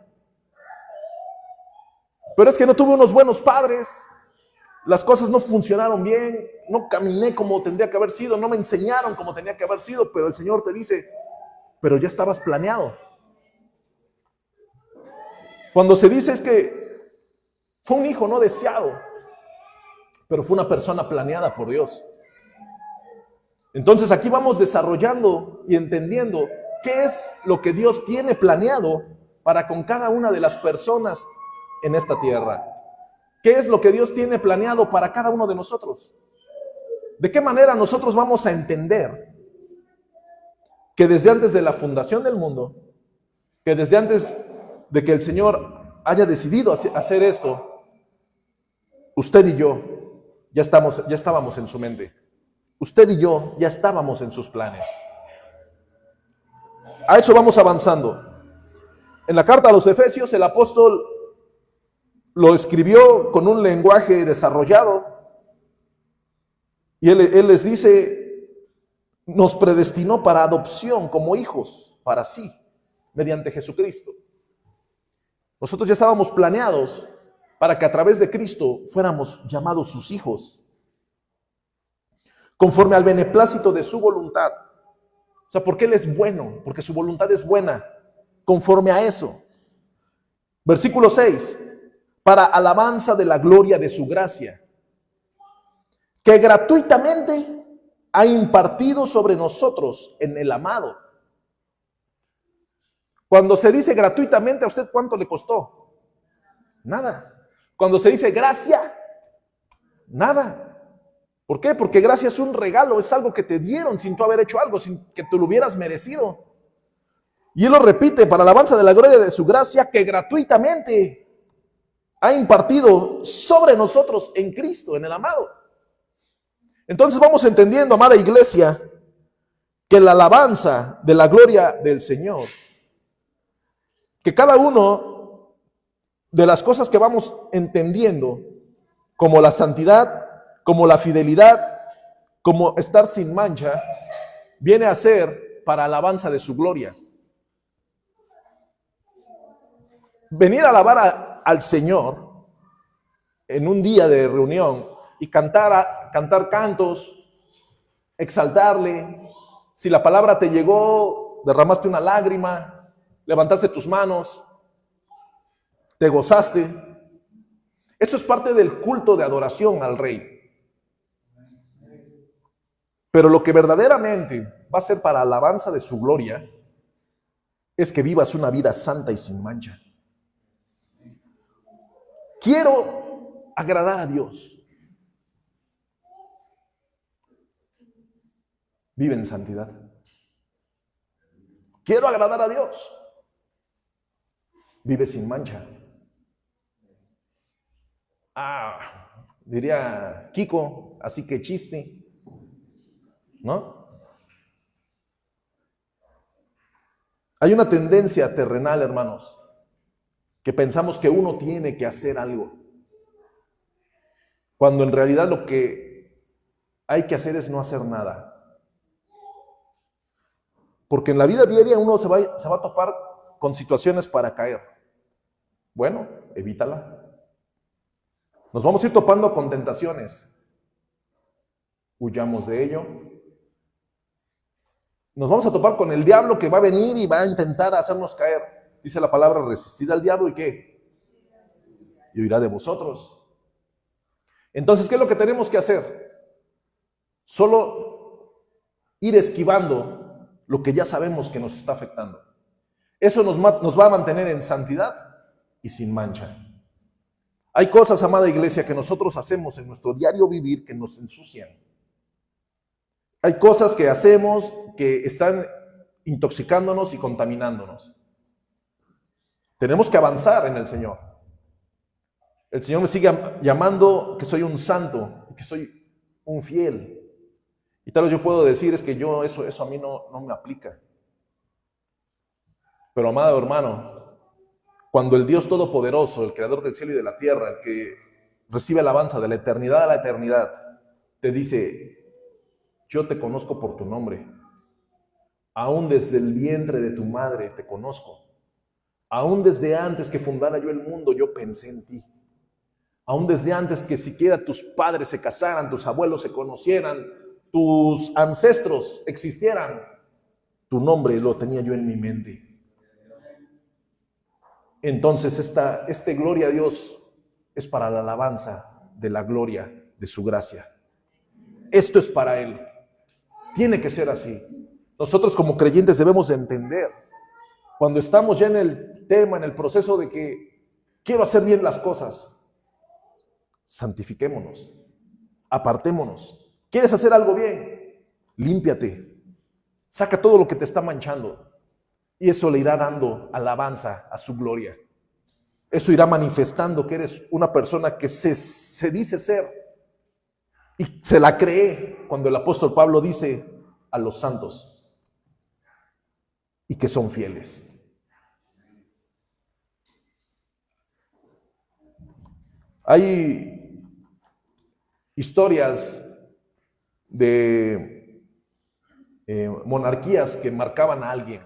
[SPEAKER 1] Pero es que no tuve unos buenos padres, las cosas no funcionaron bien, no caminé como tendría que haber sido, no me enseñaron como tenía que haber sido, pero el Señor te dice, pero ya estabas planeado. Cuando se dice es que fue un hijo no deseado, pero fue una persona planeada por Dios. Entonces aquí vamos desarrollando y entendiendo qué es lo que Dios tiene planeado para con cada una de las personas en esta tierra. ¿Qué es lo que Dios tiene planeado para cada uno de nosotros? ¿De qué manera nosotros vamos a entender que desde antes de la fundación del mundo, que desde antes de que el Señor haya decidido hacer esto, usted y yo ya estábamos en su mente? Usted y yo ya estábamos en sus planes. A eso vamos avanzando. En la carta a los Efesios, el apóstol lo escribió con un lenguaje desarrollado y él les dice, nos predestinó para adopción como hijos para sí, mediante Jesucristo. Nosotros ya estábamos planeados para que a través de Cristo fuéramos llamados sus hijos, conforme al beneplácito de su voluntad. O sea, porque Él es bueno, porque su voluntad es buena, conforme a eso. Versículo 6, para alabanza de la gloria de su gracia, que gratuitamente ha impartido sobre nosotros en el amado. Cuando se dice gratuitamente, ¿a usted cuánto le costó? Nada. Cuando se dice gracia, nada. ¿Por qué? Porque gracia es un regalo, es algo que te dieron sin tú haber hecho algo, sin que tú lo hubieras merecido. Y Él lo repite, para alabanza de la gloria de su gracia, que gratuitamente ha impartido sobre nosotros en Cristo, en el amado. Entonces vamos entendiendo, amada iglesia, que la alabanza de la gloria del Señor, que cada uno de las cosas que vamos entendiendo, como la santidad, como la fidelidad, como estar sin mancha, viene a ser para alabanza de su gloria. Venir a alabar al Señor en un día de reunión y cantar cantos, exaltarle. Si la palabra te llegó, derramaste una lágrima, levantaste tus manos, te gozaste. Esto es parte del culto de adoración al Rey. Pero lo que verdaderamente va a ser para alabanza de su gloria es que vivas una vida santa y sin mancha. Quiero agradar a Dios. Vive en santidad. Quiero agradar a Dios. Vive sin mancha. Diría Kiko, así que chiste, ¿no? Hay una tendencia terrenal, hermanos, que pensamos que uno tiene que hacer algo, cuando en realidad lo que hay que hacer es no hacer nada. Porque en la vida diaria uno se va a topar con situaciones para caer. Bueno, evítala. Nos vamos a ir topando con tentaciones. Huyamos de ello. Nos vamos a topar con el diablo que va a venir y va a intentar hacernos caer. Dice la palabra, resistid al diablo y ¿qué? Y huirá de vosotros. Entonces, ¿qué es lo que tenemos que hacer? Solo ir esquivando lo que ya sabemos que nos está afectando. Eso nos va a mantener en santidad y sin mancha. Hay cosas, amada iglesia, que nosotros hacemos en nuestro diario vivir que nos ensucian. Hay cosas que hacemos que están intoxicándonos y contaminándonos. Tenemos que avanzar en el Señor. El Señor me sigue llamando que soy un santo, que soy un fiel. Y tal vez yo puedo decir es que eso a mí no me aplica. Pero amado hermano, cuando el Dios Todopoderoso, el Creador del cielo y de la tierra, el que recibe alabanza de la eternidad a la eternidad, te dice, yo te conozco por tu nombre, aún desde el vientre de tu madre te conozco, aún desde antes que fundara yo el mundo yo pensé en ti, aún desde antes que siquiera tus padres se casaran, tus abuelos se conocieran, tus ancestros existieran, tu nombre lo tenía yo en mi mente. Entonces este gloria a Dios es para la alabanza de la gloria de su gracia. Esto es para Él. Tiene que ser así. Nosotros como creyentes debemos de entender, cuando estamos ya en el tema, en el proceso de que quiero hacer bien las cosas, santifiquémonos, apartémonos. ¿Quieres hacer algo bien? Límpiate. Saca todo lo que te está manchando. Y eso le irá dando alabanza a su gloria. Eso irá manifestando que eres una persona que se dice ser. Y se la cree cuando el apóstol Pablo dice a los santos y que son fieles. Hay historias de monarquías que marcaban a alguien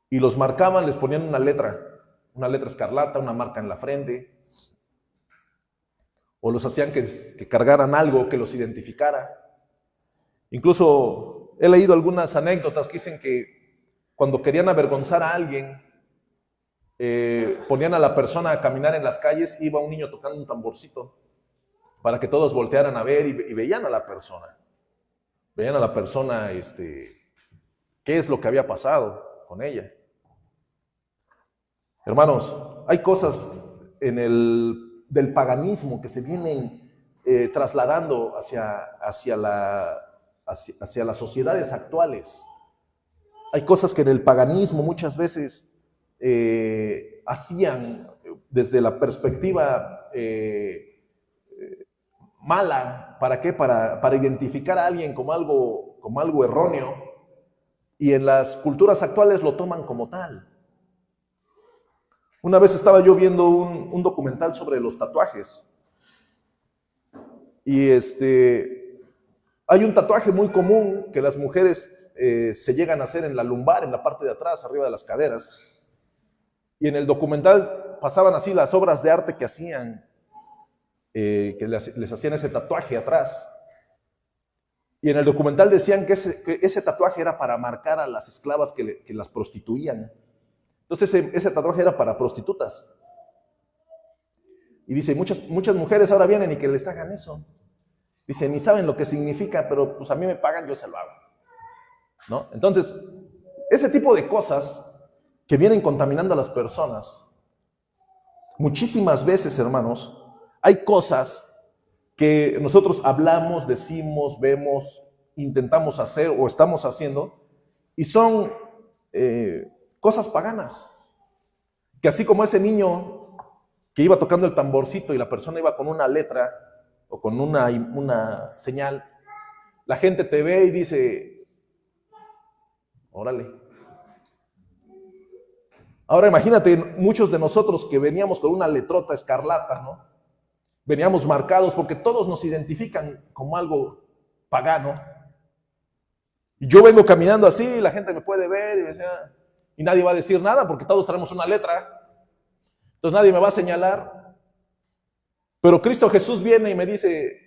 [SPEAKER 1] y los marcaban, les ponían una letra escarlata, una marca en la frente, o los hacían que cargaran algo que los identificara. Incluso he leído algunas anécdotas que dicen que cuando querían avergonzar a alguien, ponían a la persona a caminar en las calles, iba un niño tocando un tamborcito para que todos voltearan a ver y veían a la persona. Veían a la persona qué es lo que había pasado con ella. Hermanos, hay cosas del paganismo que se vienen trasladando hacia las sociedades actuales. Hay cosas que en el paganismo muchas veces hacían desde la perspectiva mala. ¿Para qué? Para identificar a alguien como algo erróneo, y en las culturas actuales lo toman como tal. Una vez estaba yo viendo un documental sobre los tatuajes, y hay un tatuaje muy común que las mujeres se llegan a hacer en la lumbar, en la parte de atrás, arriba de las caderas, y en el documental pasaban así las obras de arte que hacían, que les hacían ese tatuaje atrás. Y en el documental decían que ese tatuaje era para marcar a las esclavas que las prostituían. Entonces ese tatuaje era para prostitutas. Y dice, muchas mujeres ahora vienen y que les hagan eso. Dice, ni saben lo que significa, pero pues a mí me pagan, yo se lo hago, ¿no? Entonces, ese tipo de cosas que vienen contaminando a las personas, muchísimas veces, hermanos, hay cosas que nosotros hablamos, decimos, vemos, intentamos hacer o estamos haciendo, y son cosas paganas. Que así como ese niño que iba tocando el tamborcito y la persona iba con una letra o con una señal, la gente te ve y dice, órale, Ahora imagínate, muchos de nosotros que veníamos con una letrota escarlata, ¿no? Veníamos marcados porque todos nos identifican como algo pagano. Y yo vengo caminando así, la gente me puede ver y nadie va a decir nada porque todos traemos una letra. Entonces nadie me va a señalar. Pero Cristo Jesús viene y me dice,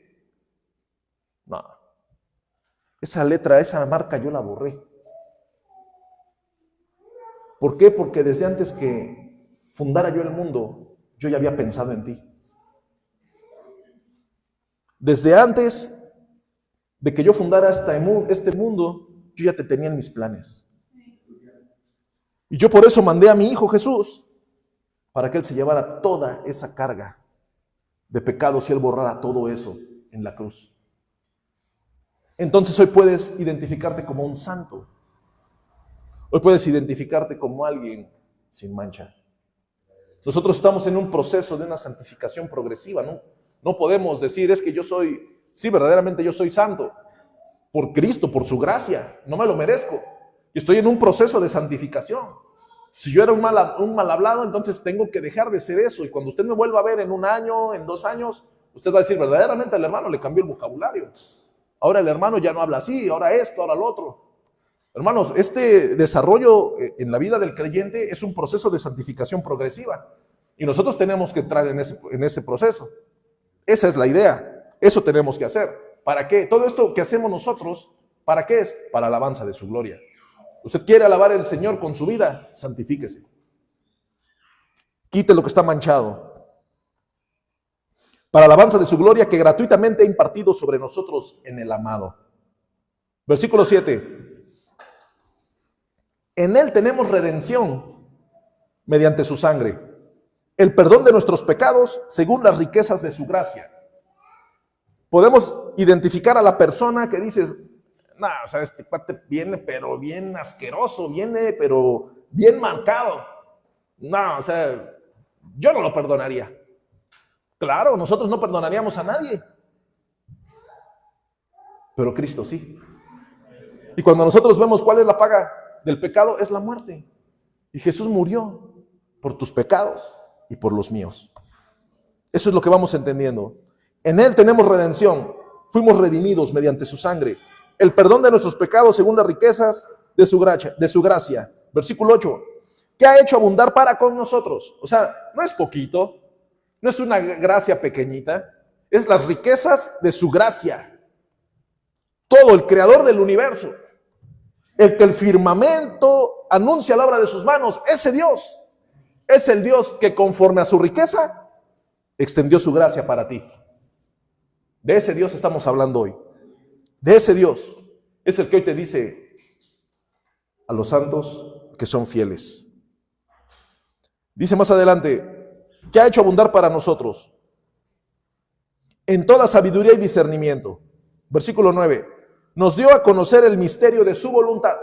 [SPEAKER 1] no, esa letra, esa marca yo la borré. ¿Por qué? Porque desde antes que fundara yo el mundo, yo ya había pensado en ti. Desde antes de que yo fundara este mundo, yo ya te tenía en mis planes. Y yo por eso mandé a mi Hijo Jesús, para que Él se llevara toda esa carga de pecados y Él borrara todo eso en la cruz. Entonces hoy puedes identificarte como un santo. Hoy puedes identificarte como alguien sin mancha. Nosotros estamos en un proceso de una santificación progresiva, ¿no? No podemos decir, es que yo soy, sí, verdaderamente yo soy santo, por Cristo, por su gracia, no me lo merezco. Y estoy en un proceso de santificación. Si yo era un mal hablado, entonces tengo que dejar de ser eso. Y cuando usted me vuelva a ver en 1 año, en 2 años, usted va a decir, verdaderamente al hermano le cambió el vocabulario. Ahora el hermano ya no habla así, ahora esto, ahora lo otro. Hermanos, este desarrollo en la vida del creyente es un proceso de santificación progresiva. Y nosotros tenemos que entrar en ese proceso. Esa es la idea. Eso tenemos que hacer. ¿Para qué? Todo esto que hacemos nosotros, ¿para qué es? Para alabanza de su gloria. Usted quiere alabar al Señor con su vida, santifíquese. Quite lo que está manchado. Para alabanza de su gloria que gratuitamente ha impartido sobre nosotros en el amado. Versículo 7. En Él tenemos redención mediante su sangre, el perdón de nuestros pecados según las riquezas de su gracia. Podemos identificar a la persona que dices, no, o sea, este cuate viene pero bien asqueroso, viene pero bien marcado. No, o sea, yo no lo perdonaría. Claro, nosotros no perdonaríamos a nadie. Pero Cristo sí. Y cuando nosotros vemos cuál es la paga del pecado, es la muerte. Y Jesús murió por tus pecados y por los míos. Eso es lo que vamos entendiendo. En Él tenemos redención. Fuimos redimidos mediante su sangre. El perdón de nuestros pecados según las riquezas de su gracia. Versículo 8. ¿Qué ha hecho abundar para con nosotros? O sea, no es poquito. No es una gracia pequeñita. Es las riquezas de su gracia. Todo, el creador del universo. El que el firmamento anuncia la obra de sus manos. Ese Dios es el Dios que conforme a su riqueza extendió su gracia para ti. De ese Dios estamos hablando hoy. De ese Dios es el que hoy te dice a los santos que son fieles. Dice más adelante, ¿qué ha hecho abundar para nosotros? En toda sabiduría y discernimiento. Versículo 9. Nos dio a conocer el misterio de su voluntad,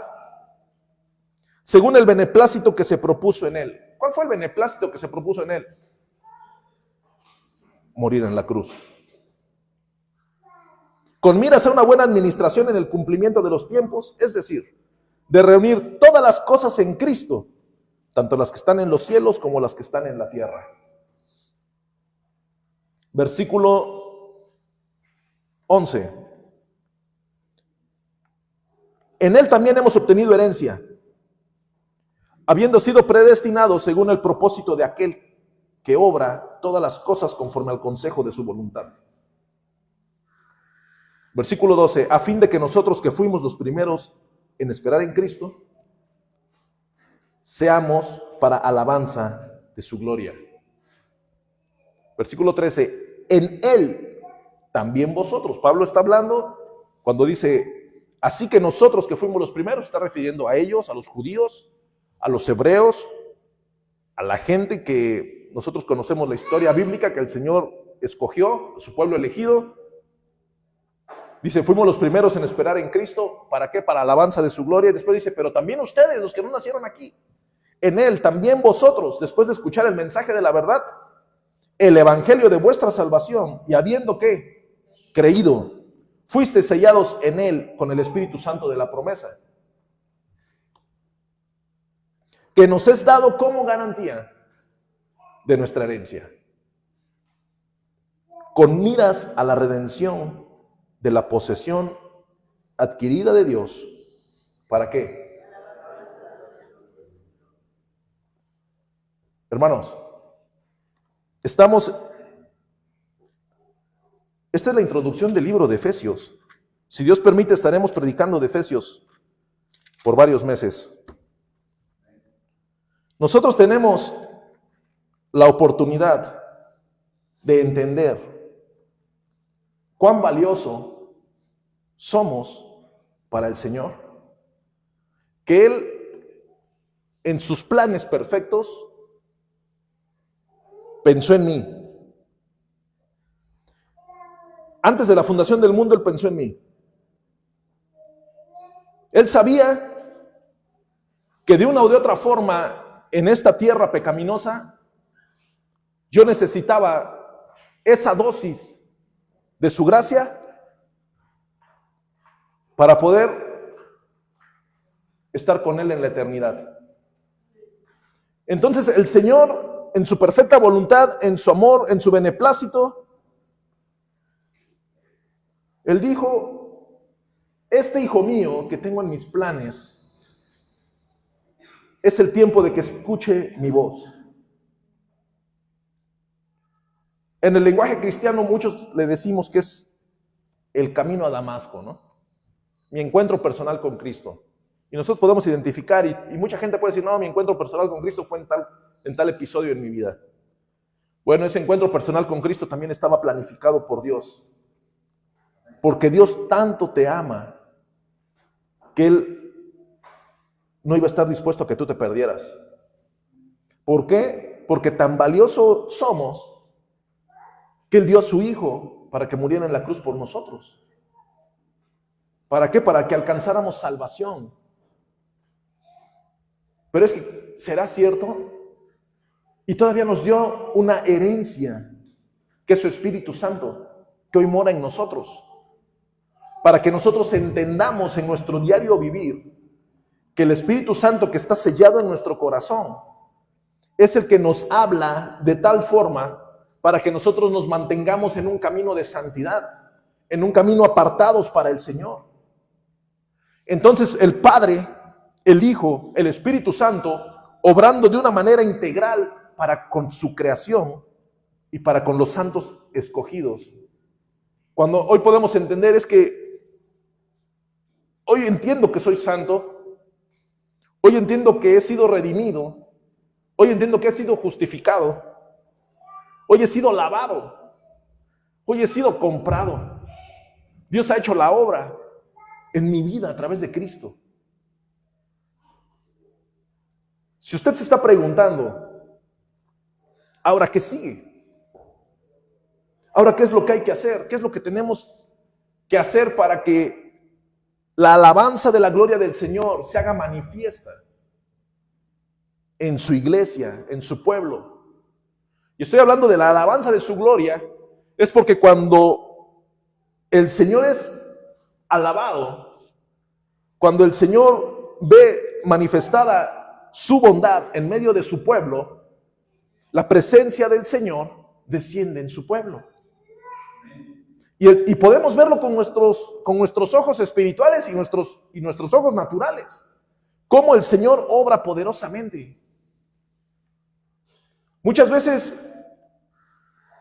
[SPEAKER 1] según el beneplácito que se propuso en Él. ¿Cuál fue el beneplácito que se propuso en Él? Morir en la cruz. Con miras a una buena administración en el cumplimiento de los tiempos, es decir, de reunir todas las cosas en Cristo, tanto las que están en los cielos como las que están en la tierra. Versículo 11. En Él también hemos obtenido herencia, habiendo sido predestinados según el propósito de aquel que obra todas las cosas conforme al consejo de su voluntad. Versículo 12, a fin de que nosotros que fuimos los primeros en esperar en Cristo, seamos para alabanza de su gloria. Versículo 13, en Él también vosotros. Pablo está hablando cuando dice, así que nosotros que fuimos los primeros, está refiriendo a ellos, a los judíos, a los hebreos, a la gente que nosotros conocemos la historia bíblica que el Señor escogió, su pueblo elegido. Dice, fuimos los primeros en esperar en Cristo. ¿Para qué? Para alabanza de su gloria. Y después dice, pero también ustedes, los que no nacieron aquí. En Él, también vosotros, después de escuchar el mensaje de la verdad, el evangelio de vuestra salvación, y habiendo ¿qué? Creído, fuiste sellados en Él con el Espíritu Santo de la promesa. que nos es dado como garantía de nuestra herencia, con miras a la redención de la posesión adquirida de Dios. ¿Para qué? Hermanos, esta es la introducción del libro de Efesios. Si Dios permite, estaremos predicando de Efesios por varios meses. Nosotros tenemos la oportunidad de entender cuán valioso somos para el Señor, que Él, en sus planes perfectos, pensó en mí. Antes de la fundación del mundo, Él pensó en mí. Él sabía que de una u de otra forma, en esta tierra pecaminosa, yo necesitaba esa dosis de su gracia para poder estar con Él en la eternidad. Entonces el Señor, en su perfecta voluntad, en su amor, en su beneplácito, Él dijo: este hijo mío que tengo en mis planes, es el tiempo de que escuche mi voz. En el lenguaje cristiano muchos le decimos que es el camino a Damasco, ¿no? Mi encuentro personal con Cristo. Y nosotros podemos identificar, y mucha gente puede decir: no, mi encuentro personal con Cristo fue en tal episodio en mi vida. Bueno, ese encuentro personal con Cristo también estaba planificado por Dios. Porque Dios tanto te ama que Él no iba a estar dispuesto a que tú te perdieras. ¿Por qué? Porque tan valioso somos que Él dio a su Hijo para que muriera en la cruz por nosotros. ¿Para qué? Para que alcanzáramos salvación. Pero es que, ¿será cierto? Y todavía nos dio una herencia, que es su Espíritu Santo, que hoy mora en nosotros. Para que nosotros entendamos en nuestro diario vivir que el Espíritu Santo que está sellado en nuestro corazón es el que nos habla de tal forma para que nosotros nos mantengamos en un camino de santidad, en un camino apartados para el Señor. Entonces el Padre, el Hijo, el Espíritu Santo, obrando de una manera integral para con su creación y para con los santos escogidos. Cuando hoy podemos entender es que hoy entiendo que soy santo, hoy entiendo que he sido redimido, hoy entiendo que he sido justificado, hoy he sido lavado, hoy he sido comprado. Dios ha hecho la obra en mi vida a través de Cristo. Si usted se está preguntando, ¿ahora qué sigue? ¿Ahora qué es lo que hay que hacer? ¿Qué es lo que tenemos que hacer para que la alabanza de la gloria del Señor se haga manifiesta en su iglesia, en su pueblo? Y estoy hablando de la alabanza de su gloria, es porque cuando el Señor es alabado, cuando el Señor ve manifestada su bondad en medio de su pueblo, la presencia del Señor desciende en su pueblo. Y podemos verlo con nuestros ojos espirituales y nuestros ojos naturales. Cómo el Señor obra poderosamente. Muchas veces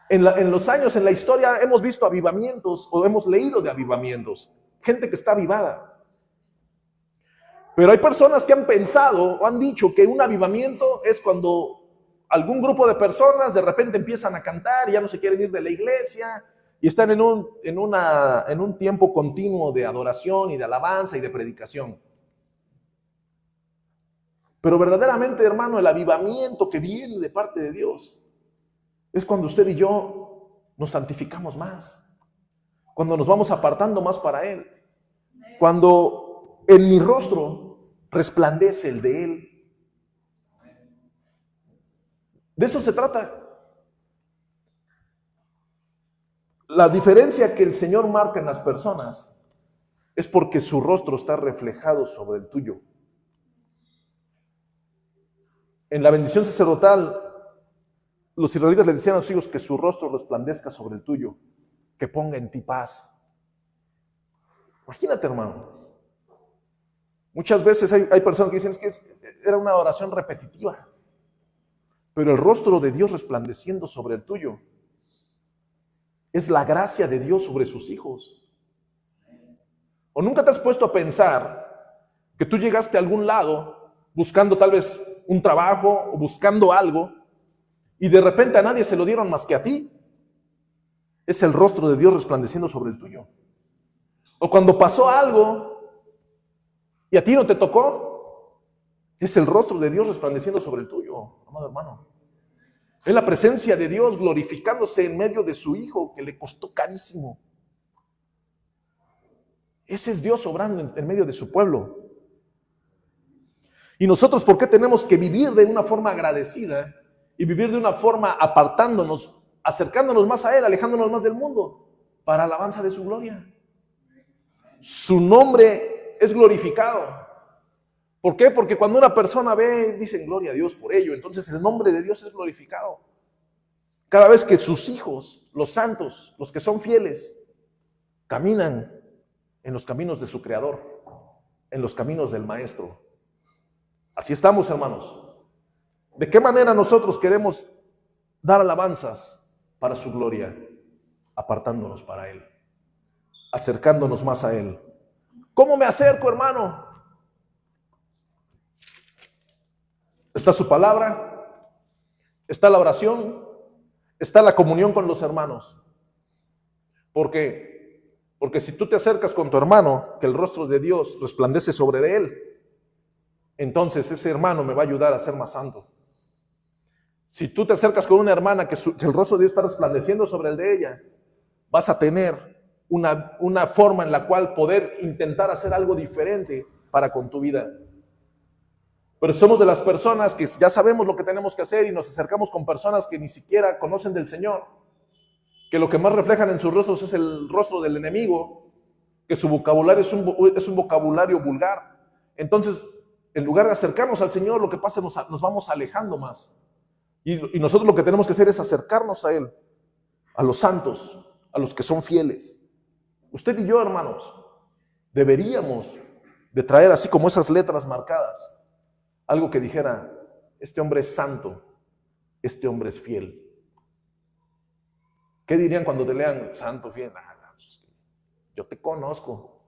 [SPEAKER 1] en los años, en la historia, hemos visto avivamientos o hemos leído de avivamientos. Gente que está avivada. Pero hay personas que han pensado o han dicho que un avivamiento es cuando algún grupo de personas de repente empiezan a cantar y ya no se quieren ir de la iglesia y están en un tiempo continuo de adoración y de alabanza y de predicación. Pero verdaderamente, hermano, el avivamiento que viene de parte de Dios es cuando usted y yo nos santificamos más, cuando nos vamos apartando más para Él, cuando en mi rostro resplandece el de Él. De eso se trata. La diferencia que el Señor marca en las personas es porque su rostro está reflejado sobre el tuyo. En la bendición sacerdotal, los israelitas le decían a sus hijos que su rostro resplandezca sobre el tuyo, que ponga en ti paz. Imagínate, hermano. Muchas veces hay personas que dicen que era una oración repetitiva, pero el rostro de Dios resplandeciendo sobre el tuyo es la gracia de Dios sobre sus hijos. ¿O nunca te has puesto a pensar que tú llegaste a algún lado buscando tal vez un trabajo o buscando algo y de repente a nadie se lo dieron más que a ti? Es el rostro de Dios resplandeciendo sobre el tuyo. O cuando pasó algo y a ti no te tocó, es el rostro de Dios resplandeciendo sobre el tuyo, amado hermano. Es la presencia de Dios glorificándose en medio de su Hijo que le costó carísimo. Ese es Dios obrando en medio de su pueblo. Y nosotros, ¿por qué tenemos que vivir de una forma agradecida y vivir de una forma apartándonos, acercándonos más a Él, alejándonos más del mundo, para alabanza de su gloria? Su nombre es glorificado. ¿Por qué? Porque cuando una persona ve, dicen gloria a Dios por ello. Entonces el nombre de Dios es glorificado. Cada vez que sus hijos, los santos, los que son fieles, caminan en los caminos de su Creador, en los caminos del Maestro. Así estamos, hermanos. ¿De qué manera nosotros queremos dar alabanzas para su gloria? Apartándonos para Él, acercándonos más a Él. ¿Cómo me acerco, hermano? Está su palabra, está la oración, está la comunión con los hermanos. ¿Por qué? Porque si tú te acercas con tu hermano, que el rostro de Dios resplandece sobre él, entonces ese hermano me va a ayudar a ser más santo. Si tú te acercas con una hermana que el rostro de Dios está resplandeciendo sobre el de ella, vas a tener una forma en la cual poder intentar hacer algo diferente para con tu vida. Pero somos de las personas que ya sabemos lo que tenemos que hacer y nos acercamos con personas que ni siquiera conocen del Señor, que lo que más reflejan en sus rostros es el rostro del enemigo, que su vocabulario es un vocabulario vulgar. Entonces, en lugar de acercarnos al Señor, lo que pasa es que nos vamos alejando más. Y nosotros lo que tenemos que hacer es acercarnos a Él, a los santos, a los que son fieles. Usted y yo, hermanos, deberíamos de traer así como esas letras marcadas, algo que dijera, este hombre es santo, este hombre es fiel. ¿Qué dirían cuando te lean santo, fiel? Yo te conozco,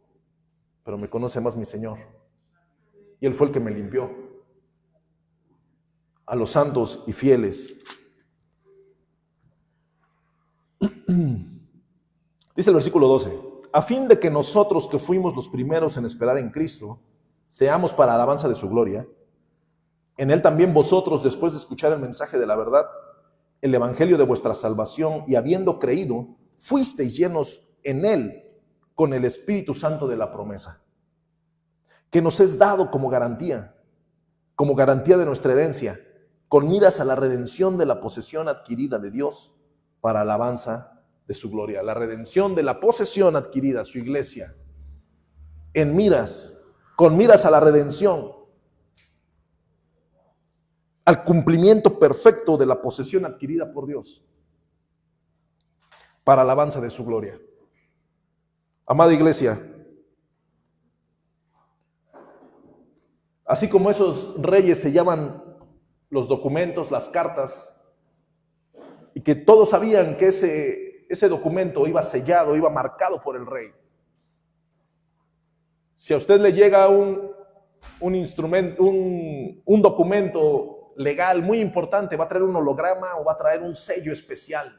[SPEAKER 1] pero me conoce más mi Señor. Y Él fue el que me limpió. A los santos y fieles. Dice el versículo 12, a fin de que nosotros que fuimos los primeros en esperar en Cristo, seamos para alabanza de su gloria. En Él también vosotros, después de escuchar el mensaje de la verdad, el evangelio de vuestra salvación, y habiendo creído, fuisteis llenos en Él con el Espíritu Santo de la promesa, que nos es dado como garantía de nuestra herencia, con miras a la redención de la posesión adquirida de Dios para alabanza de su gloria. La redención de la posesión adquirida, su iglesia, con miras a la redención, al cumplimiento perfecto de la posesión adquirida por Dios, para alabanza de su gloria. Amada iglesia, así como esos reyes sellaban los documentos, las cartas, y que todos sabían que ese documento iba sellado, iba marcado por el rey. Si a usted le llega un documento legal muy importante, va a traer un holograma o va a traer un sello especial.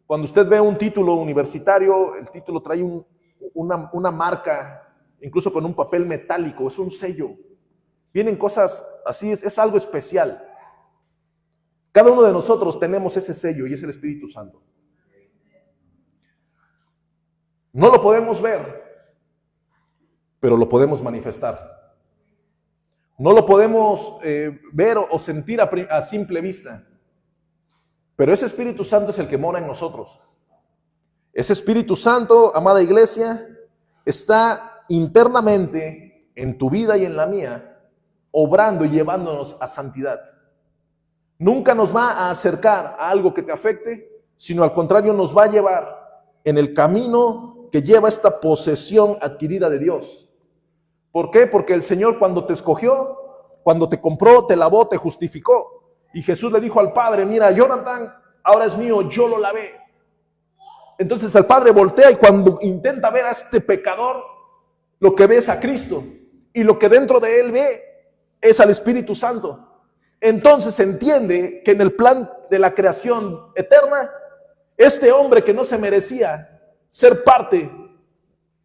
[SPEAKER 1] Cuando usted ve un título universitario, el título trae una marca, incluso con un papel metálico, es un sello. Vienen cosas así, es algo especial. Cada uno de nosotros tenemos ese sello y es el Espíritu Santo. No lo podemos ver, pero lo podemos manifestar. No lo podemos ver o sentir a simple vista, pero ese Espíritu Santo es el que mora en nosotros. Ese Espíritu Santo, amada iglesia, está internamente en tu vida y en la mía, obrando y llevándonos a santidad. Nunca nos va a acercar a algo que te afecte, sino al contrario nos va a llevar en el camino que lleva esta posesión adquirida de Dios. ¿Por qué? Porque el Señor cuando te escogió, cuando te compró, te lavó, te justificó. Y Jesús le dijo al Padre, mira, Jonathan ahora es mío, yo lo lavé. Entonces el Padre voltea y cuando intenta ver a este pecador, lo que ve es a Cristo. Y lo que dentro de él ve es al Espíritu Santo. Entonces se entiende que en el plan de la creación eterna, este hombre que no se merecía ser parte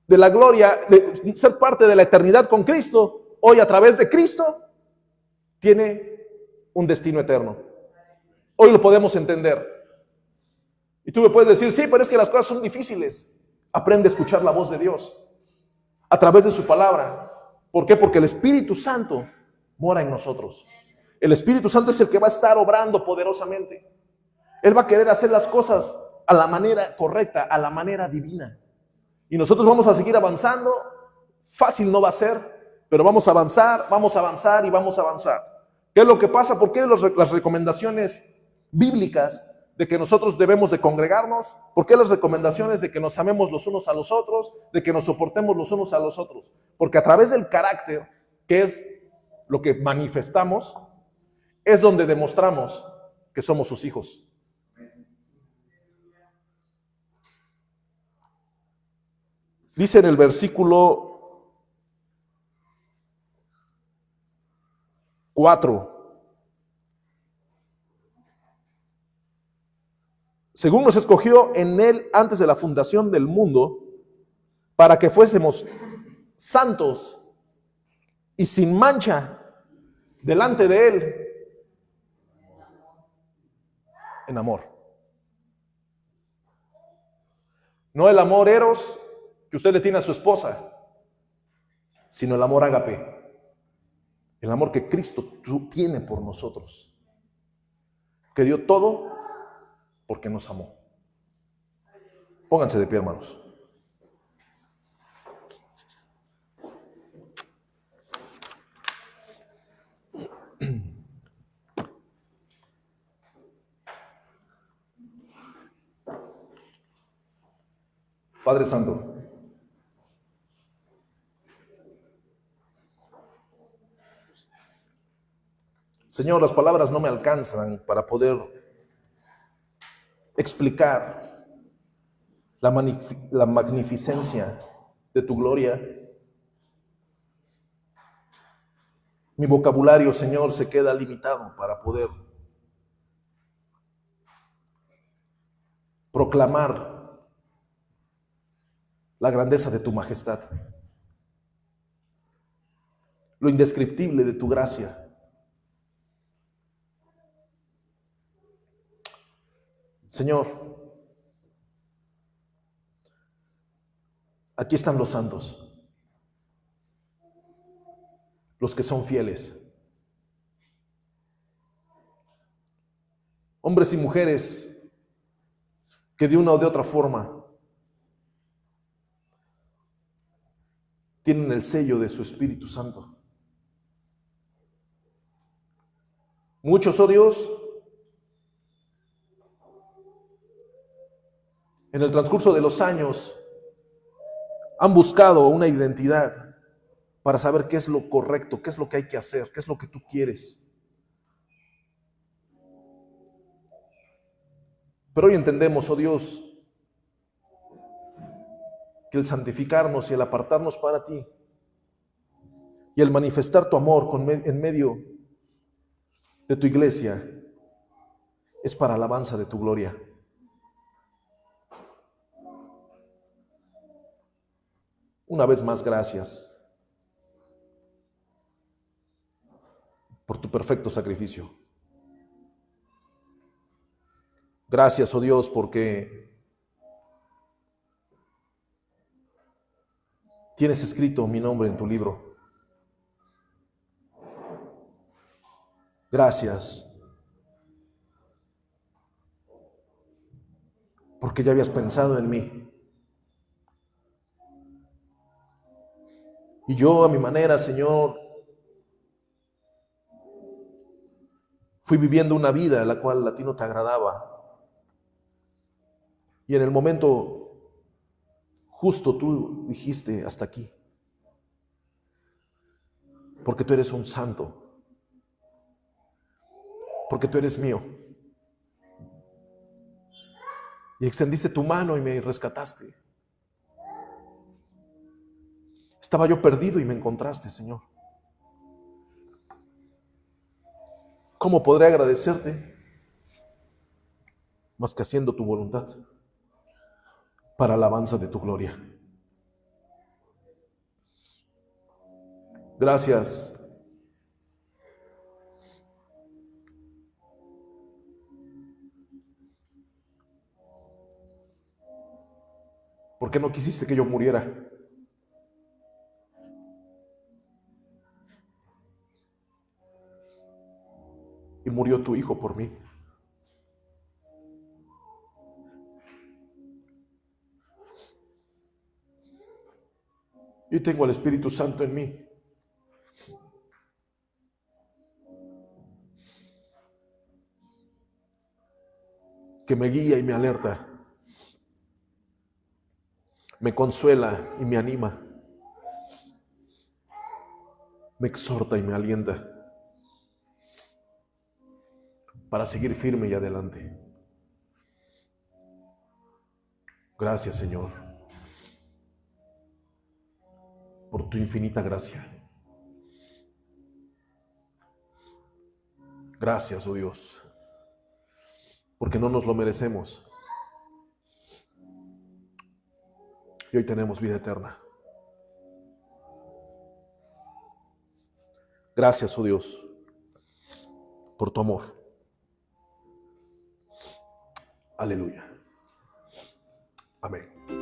[SPEAKER 1] de la gloria, de ser parte de la eternidad con Cristo, hoy a través de Cristo, tiene un destino eterno. Hoy lo podemos entender. Y tú me puedes decir, sí, pero es que las cosas son difíciles. Aprende a escuchar la voz de Dios a través de su palabra. ¿Por qué? Porque el Espíritu Santo mora en nosotros. El Espíritu Santo es el que va a estar obrando poderosamente. Él va a querer hacer las cosas a la manera correcta, a la manera divina. Y nosotros vamos a seguir avanzando. Fácil no va a ser, pero vamos a avanzar y vamos a avanzar. ¿Qué es lo que pasa? ¿Por qué las recomendaciones bíblicas de que nosotros debemos de congregarnos? ¿Por qué las recomendaciones de que nos amemos los unos a los otros, de que nos soportemos los unos a los otros? Porque a través del carácter, que es lo que manifestamos, es donde demostramos que somos sus hijos. Dice en el versículo 4, según nos escogió en él antes de la fundación del mundo, para que fuésemos santos y sin mancha delante de él en amor. No el amor eros que usted le tiene a su esposa, sino el amor ágape, el amor que Cristo tiene por nosotros, que dio todo porque nos amó. Pónganse de pie, hermanos. Padre Santo, Señor, las palabras no me alcanzan para poder explicar la magnificencia de tu gloria. Mi vocabulario, Señor, se queda limitado para poder proclamar la grandeza de tu majestad, lo indescriptible de tu gracia. Señor, aquí están los santos, los que son fieles, hombres y mujeres que de una o de otra forma tienen el sello de su Espíritu Santo. Muchos, oh Dios, en el transcurso de los años han buscado una identidad para saber qué es lo correcto, qué es lo que hay que hacer, qué es lo que tú quieres. Pero hoy entendemos, oh Dios, que el santificarnos y el apartarnos para ti y el manifestar tu amor en medio de tu iglesia es para alabanza de tu gloria. Una vez más, gracias por tu perfecto sacrificio. Gracias, oh Dios, porque tienes escrito mi nombre en tu libro. Gracias, porque ya habías pensado en mí. Y yo a mi manera, Señor, Fui viviendo una vida la cual a ti no te agradaba. Y en el momento justo tú dijiste hasta aquí. Porque tú eres un santo. Porque tú eres mío. Y extendiste tu mano y me rescataste. Estaba yo perdido y me encontraste, Señor. ¿Cómo podré agradecerte? Más que haciendo tu voluntad para alabanza de tu gloria. Gracias. Porque no quisiste que yo muriera. Y murió tu Hijo por mí. Yo tengo al Espíritu Santo en mí. Que me guía y me alerta. Me consuela y me anima. Me exhorta y me alienta para seguir firme y adelante. Gracias, Señor, por tu infinita gracia. Gracias, oh Dios, porque no nos lo merecemos. Y hoy tenemos vida eterna. Gracias, oh Dios, por tu amor. Aleluya. Amén.